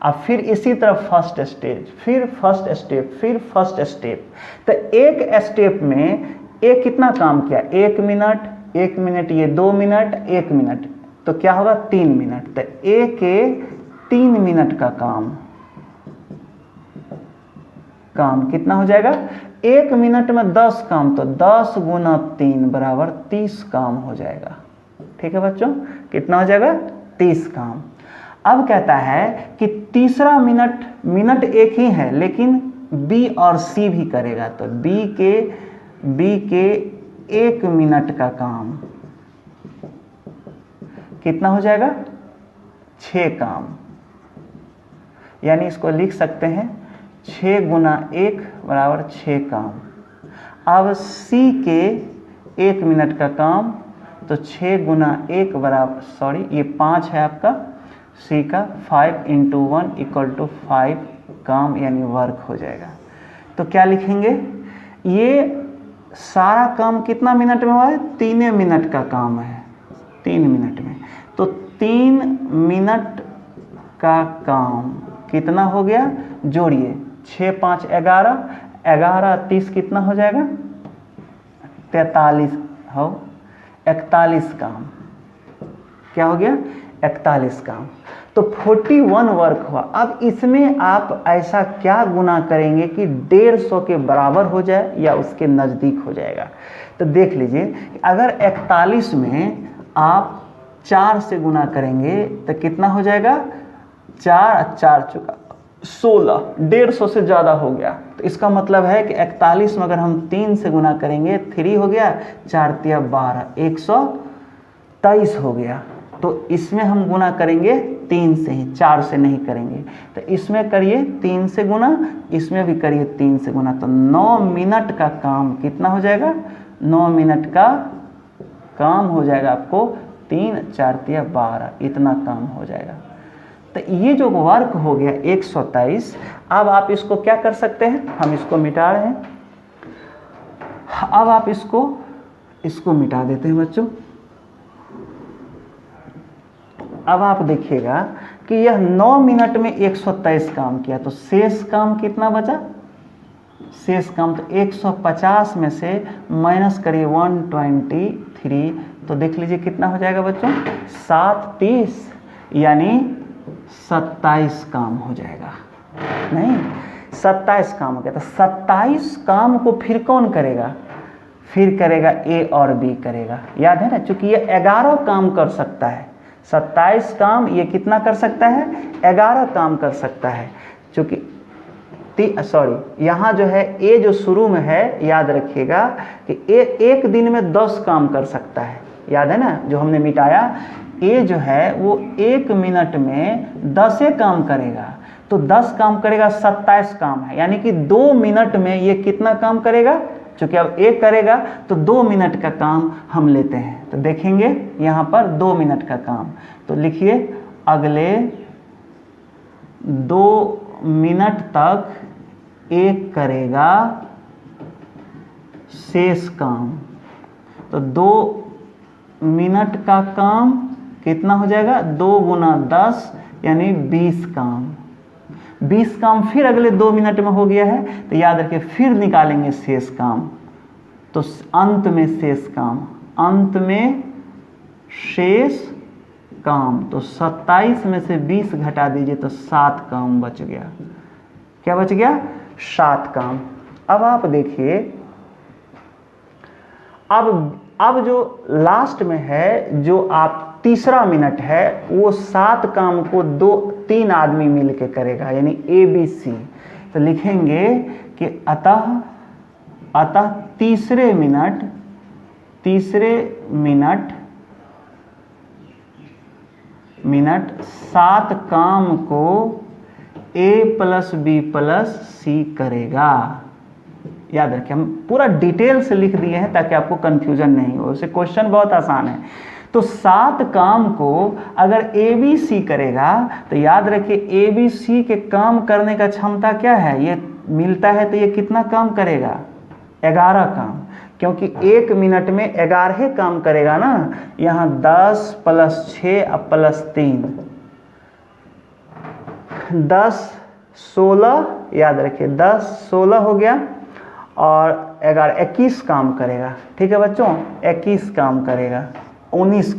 अब फिर इसी तरह फर्स्ट स्टेज, फिर फर्स्ट स्टेप, फिर फर्स्ट स्टेप। तो एक स्टेप में एक कितना काम किया, 1 मिनट, 1 मिनट, ये 2 मिनट, 1 मिनट, तो क्या होगा 3 मिनट। तो एक 3 मिनट का काम कितना हो जाएगा, 1 मिनट में 10 काम, तो 10 गुना 3 बराबर 30 काम हो जाएगा। ठीक है बच्चों, कितना हो जाएगा, 30 काम। अब कहता है कि तीसरा मिनट एक ही है, लेकिन B और C भी करेगा। तो B के 1 मिनट का काम कितना हो जाएगा, 6 काम। यानी इसको लिख सकते हैं 6 गुना 1 बराबर 6 काम। अब C के 1 मिनट का काम, तो 6 गुना 1 बराबर, सॉरी ये 5 है आपका, C का 5 × 1 = 5 काम, यानी वर्क हो जाएगा। तो क्या लिखेंगे, ये सारा काम कितना मिनट में हुआ है, 3 मिनट का काम है, 3 मिनट में। तो 3 मिनट का काम कितना हो गया, जोड़िए, 6 5 11, 11 30 कितना हो जाएगा, 43 हो, 41 काम। क्या हो गया, 41 काम। तो 41 वर्क हुआ। अब इसमें आप ऐसा क्या गुना करेंगे कि 150 के बराबर हो जाए या उसके नज़दीक हो जाएगा। तो देख लीजिए, अगर 41 में आप 4 से गुना करेंगे तो कितना हो जाएगा, 4 4 चुका 16, 150 से ज़्यादा हो गया। तो इसका मतलब है कि 41 में अगर हम 3 से गुना करेंगे, 3 हो गया, 4 × 12, 123 हो गया। तो इसमें हम गुना करेंगे 3 से ही, 4 से नहीं करेंगे। तो इसमें करिए 3 से गुना, इसमें भी करिए 3 से गुना। तो 9 मिनट का काम कितना हो जाएगा, 9 मिनट का काम हो जाएगा आपको, 3 4 × 12, इतना काम हो जाएगा। तो ये जो वर्क हो गया 123। अब आप इसको क्या कर सकते हैं, हम इसको मिटा रहे हैं। अब आप इसको मिटा देते हैं बच्चों। अब आप देखिएगा कि यह 9 मिनट में 123 काम किया, तो शेष काम कितना बचा, शेष काम तो 150 में से माइनस करिए 123, तो देख लीजिए कितना हो जाएगा बच्चों, 7 30, यानी 27 काम हो जाएगा। नहीं, 27 काम हो गया। तो 27 काम को फिर कौन करेगा, फिर करेगा A और B करेगा, याद है ना, चूंकि ये 11 काम कर सकता है। 27 काम ये कितना कर सकता है, 11 काम कर सकता है। चूंकि यहाँ जो है A जो शुरू में है, याद रखिएगा कि A एक दिन में 10 काम कर सकता है, याद है ना, जो हमने मिटाया। A जो है वो 1 मिनट में 10 काम करेगा, तो 10 काम करेगा, 27 काम है, यानी कि 2 मिनट में ये कितना काम करेगा। चूँकि अब 1 करेगा तो 2 मिनट का काम हम लेते हैं। तो देखेंगे यहाँ पर 2 मिनट का काम, तो लिखिए अगले 2 मिनट तक 1 करेगा शेष काम। तो 2 मिनट का काम कितना हो जाएगा, 2 गुना 10 यानी 20 काम। 20 काम फिर अगले 2 मिनट में हो गया है, तो याद रखिए फिर निकालेंगे शेष काम। तो अंत में शेष काम, अंत में शेष काम, तो 27 में से 20 घटा दीजिए तो 7 काम बच गया। क्या बच गया, 7 काम। अब आप देखिए, अब जो लास्ट में है, जो आप तीसरा मिनट है, वो 7 काम को 3 आदमी मिल के करेगा, यानी ABC। तो लिखेंगे कि अतः तीसरे मिनट 7 काम को A + B + C करेगा। याद रखिए, हम पूरा डिटेल से लिख दिए हैं ताकि आपको कंफ्यूजन नहीं हो। वैसे क्वेश्चन बहुत आसान है। तो 7 काम को अगर ABC करेगा तो याद रखिए ABC के काम करने का क्षमता क्या है, ये मिलता है तो ये कितना काम करेगा, 11 काम, क्योंकि 1 मिनट में 11 काम करेगा ना। यहाँ 10 + 6 + 3 10 16, याद रखिए 10 16 हो गया और 11 21 काम करेगा। ठीक है बच्चों, 21 काम करेगा, 19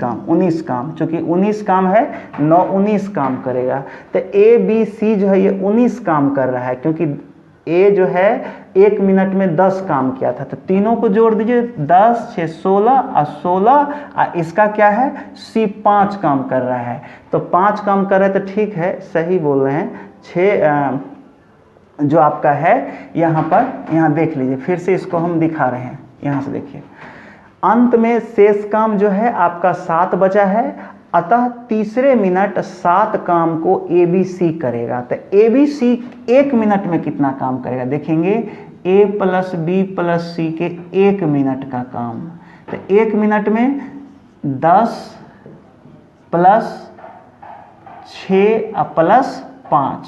काम, चूँकि 19 काम है 9 19 काम करेगा। तो ABC जो है ये 19 काम कर रहा है, क्योंकि A जो है 1 मिनट में 10 काम किया था। तो तीनों को जोड़ दीजिए, 10 6 16 और 16, इसका क्या है C 5 काम कर रहा है। तो 5 काम कर रहा है, तो ठीक है, सही बोल रहे हैं। 6 जो आपका है यहाँ पर, यहाँ देख लीजिए, फिर से इसको हम दिखा रहे हैं, यहाँ से देखिए, अंत में शेष काम जो है आपका 7 बचा है, अतः तीसरे मिनट 7 काम को ABC करेगा। तो ABC 1 मिनट में कितना काम करेगा देखेंगे, A + B + C के 1 मिनट का काम। तो 1 मिनट में 10 + 6 + 5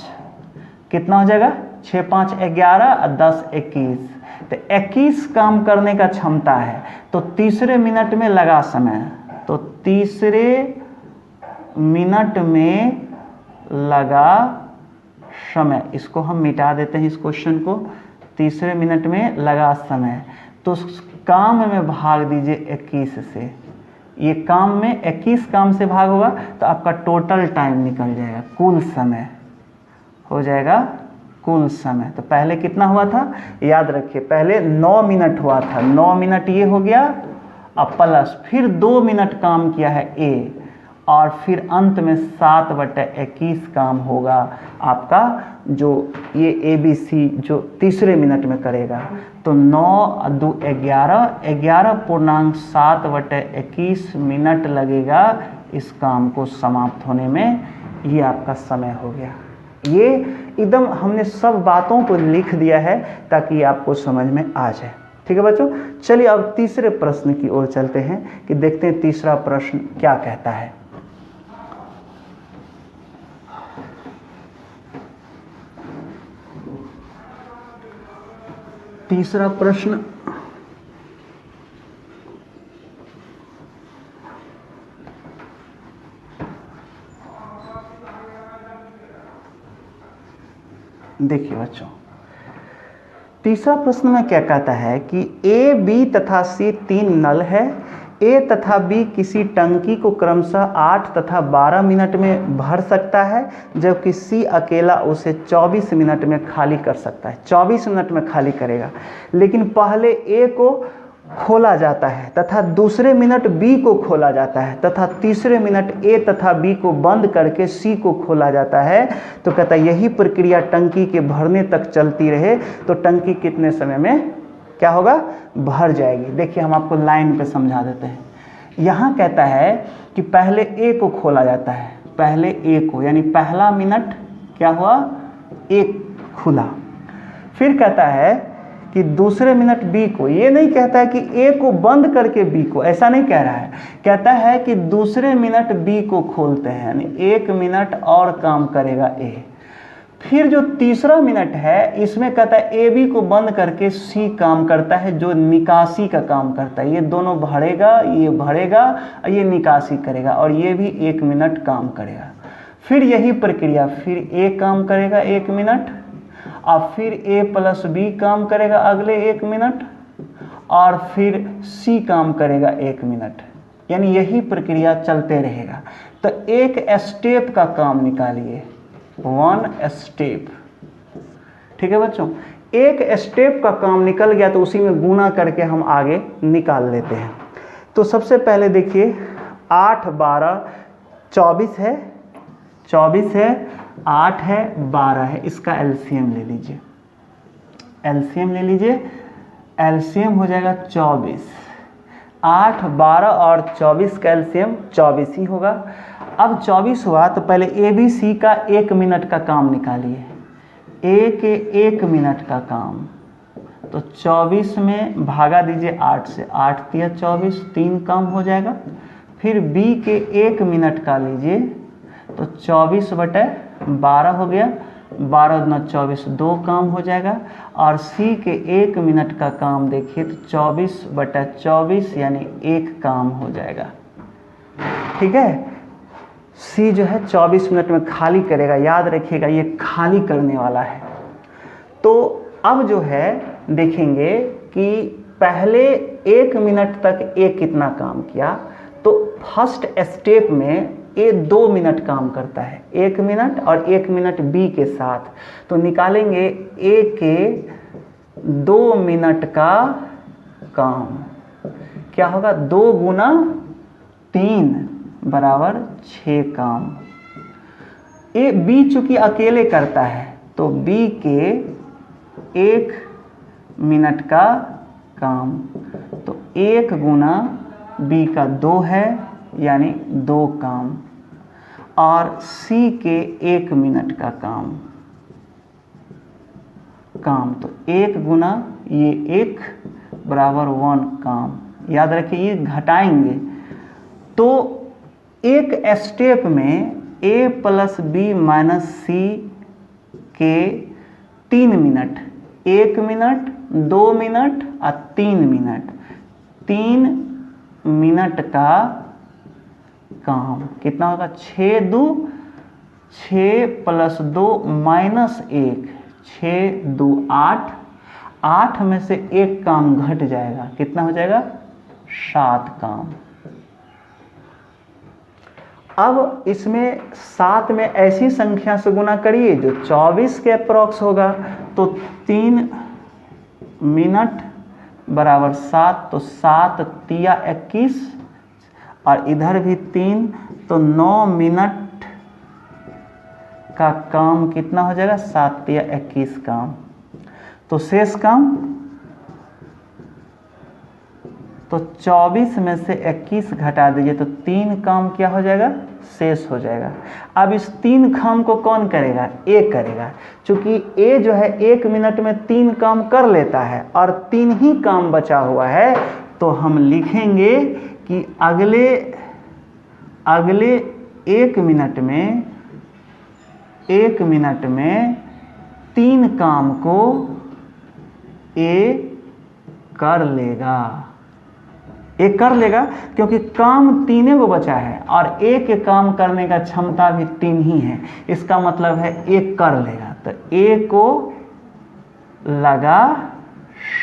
कितना हो जाएगा, 6 5 11 और 10 21। तो 21 काम करने का क्षमता है। तो तीसरे मिनट में लगा समय, तो तीसरे मिनट में लगा समय, इसको हम मिटा देते हैं इस क्वेश्चन को। तीसरे मिनट में लगा समय, तो काम में भाग दीजिए 21 से। ये काम में 21 काम से भाग होगा तो आपका टोटल टाइम निकल जाएगा, कुल समय हो जाएगा, कुल समय। तो पहले कितना हुआ था, याद रखिए, पहले 9 मिनट हुआ था, 9 मिनट ये हो गया, अब प्लस फिर 2 मिनट काम किया है A, और फिर अंत में 7/21 काम होगा आपका, जो ये ABC जो तीसरे मिनट में करेगा। तो 9 2 11, 11.7/21 मिनट लगेगा इस काम को समाप्त होने में। ये आपका समय हो गया। ये एकदम हमने सब बातों को लिख दिया है ताकि आपको समझ में आ जाए। ठीक है बच्चों, चलिए अब तीसरे प्रश्न की ओर चलते हैं कि देखते हैं तीसरा प्रश्न क्या कहता है। तीसरा प्रश्न देखिए बच्चों, तीसरा प्रश्न में क्या कहता है कि A, B तथा C 3 नल है। A तथा B किसी टंकी को क्रमशः 8 तथा 12 मिनट में भर सकता है, जबकि C अकेला उसे 24 मिनट में खाली कर सकता है। 24 मिनट में खाली करेगा, लेकिन पहले A को खोला जाता है तथा दूसरे मिनट B को खोला जाता है तथा तीसरे मिनट A तथा B को बंद करके C को खोला जाता है। तो कहता है यही प्रक्रिया टंकी के भरने तक चलती रहे तो टंकी कितने समय में क्या होगा, भर जाएगी। देखिए हम आपको लाइन पे समझा देते हैं। यहाँ कहता है कि पहले A को खोला जाता है, पहले A को, यानी पहला मिनट क्या हुआ, A खुला। फिर कहता है कि दूसरे मिनट B को, ये नहीं कहता है कि A को बंद करके B को, ऐसा नहीं कह रहा है, कहता है कि दूसरे मिनट B को खोलते हैं, यानी 1 मिनट और काम करेगा A। फिर जो तीसरा मिनट है इसमें कहता है AB को बंद करके C काम करता है, जो निकासी का काम करता है। ये दोनों भरेगा, ये भरेगा, ये निकासी करेगा, और ये भी 1 मिनट काम करेगा। फिर यही प्रक्रिया, फिर A काम करेगा 1 मिनट, और फिर A + B काम करेगा अगले 1 मिनट, और फिर C काम करेगा 1 मिनट, यानी यही प्रक्रिया चलते रहेगा। तो एक स्टेप का काम निकालिए, 1 स्टेप। ठीक है बच्चों, एक स्टेप का काम निकल गया तो उसी में गुना करके हम आगे निकाल लेते हैं। तो सबसे पहले देखिए 8 12 24 है, 24 है, 8 है, 12 है, इसका एलसीएम ले लीजिए, एलसीएम ले लीजिए, एलसीएम हो जाएगा 24। 8 12 और 24 का एलसीएम 24 ही होगा। अब 24 हुआ तो पहले ABC का 1 मिनट का काम निकालिए, A के 1 मिनट का काम, तो 24 में भागा दीजिए 8 से, 8 × 3 = 24, 3 काम हो जाएगा। फिर b के 1 मिनट का लीजिए तो 24/12 हो गया, 12 दूना 24, 2 काम हो जाएगा। और c के 1 मिनट का काम देखिए तो 24/24 यानी 1 काम हो जाएगा। ठीक है, c जो है 24 मिनट में खाली करेगा, याद रखिएगा ये खाली करने वाला है। तो अब जो है देखेंगे कि पहले 1 मिनट तक ए कितना काम किया, तो फर्स्ट स्टेप में ए 2 मिनट काम करता है, 1 मिनट और 1 मिनट बी के साथ। तो निकालेंगे ए के 2 मिनट का काम, क्या होगा 2 गुना 3 बराबर 6 काम। ए बी चूंकि अकेले करता है तो बी के 1 मिनट का काम, तो 1 गुना बी का 2 है यानी 2 काम। और सी के 1 मिनट का काम तो 1 गुना ये 1 बराबर 1 काम। याद रखिए ये घटाएंगे तो एक स्टेप में a प्लस बी माइनस सी के 3 मिनट, 1 मिनट, 2 मिनट और 3 मिनट, 3 मिनट का काम कितना होगा 6 2 6 प्लस 2 माइनस 1, 6 2 8, 8 में से 1 काम घट जाएगा, कितना हो जाएगा 7 काम। अब इसमें 7 में ऐसी संख्या से गुना करिए जो 24 के अप्रॉक्स होगा, तो 3 मिनट बराबर 7, तो 7 तिया 21 और इधर भी 3, तो 9 मिनट का काम कितना हो जाएगा 7 तिया 21 काम। तो शेष काम, तो 24 में से 21 घटा दीजिए तो 3 काम क्या हो जाएगा शेष हो जाएगा। अब इस 3 काम को कौन करेगा ए करेगा, क्योंकि ए जो है 1 मिनट में 3 काम कर लेता है और 3 ही काम बचा हुआ है, तो हम लिखेंगे कि अगले 1 मिनट में 3 काम को ए कर लेगा, क्योंकि काम 3 को बचा है और एक के काम करने का क्षमता भी 3 ही है, इसका मतलब है एक कर लेगा। तो ए को लगा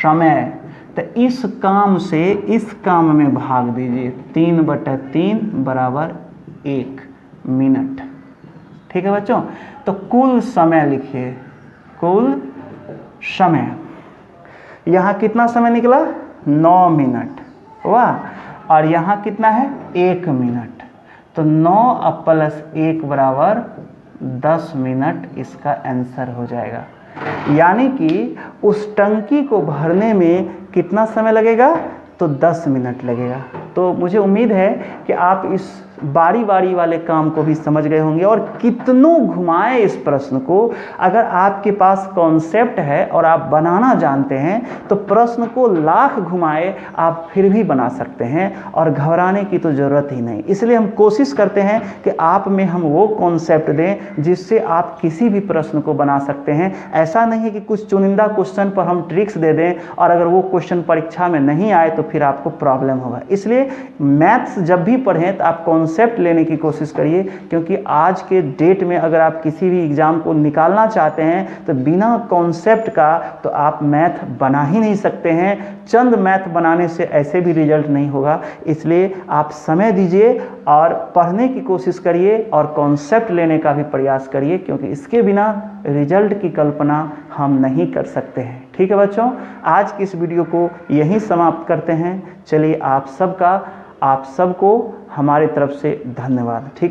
समय, तो इस काम से इस काम में भाग दीजिए, 3/3 बराबर 1 मिनट। ठीक है बच्चों, तो कुल समय लिखिए, कुल समय यहाँ कितना समय निकला 9 मिनट, वाह। और यहाँ कितना है 1 मिनट, तो 9 प्लस 1 बराबर 10 मिनट इसका आंसर हो जाएगा। यानी कि उस टंकी को भरने में कितना समय लगेगा, तो 10 मिनट लगेगा। तो मुझे उम्मीद है कि आप इस बारी बारी वाले काम को भी समझ गए होंगे, और कितनों घुमाए इस प्रश्न को। अगर आपके पास कॉन्सेप्ट है और आप बनाना जानते हैं तो प्रश्न को लाख घुमाए आप फिर भी बना सकते हैं, और घबराने की तो ज़रूरत ही नहीं। इसलिए हम कोशिश करते हैं कि आप में हम वो कॉन्सेप्ट दें जिससे आप किसी भी प्रश्न को बना सकते हैं। ऐसा नहीं है कि कुछ चुनिंदा क्वेश्चन पर हम ट्रिक्स दे दें और अगर वो क्वेश्चन परीक्षा में नहीं आए तो फिर आपको प्रॉब्लम होगा। इसलिए मैथ्स जब भी पढ़ें तो आप कॉन्सेप्ट लेने की कोशिश करिए, क्योंकि आज के डेट में अगर आप किसी भी एग्ज़ाम को निकालना चाहते हैं तो बिना कॉन्सेप्ट का तो आप मैथ बना ही नहीं सकते हैं। चंद मैथ बनाने से ऐसे भी रिजल्ट नहीं होगा। इसलिए आप समय दीजिए और पढ़ने की कोशिश करिए और कॉन्सेप्ट लेने का भी प्रयास करिए, क्योंकि इसके बिना रिजल्ट की कल्पना हम नहीं कर सकते हैं। ठीक है बच्चों, आज की इस वीडियो को यहीं समाप्त करते हैं। चलिए आप सबको हमारे तरफ से धन्यवाद। ठीक है।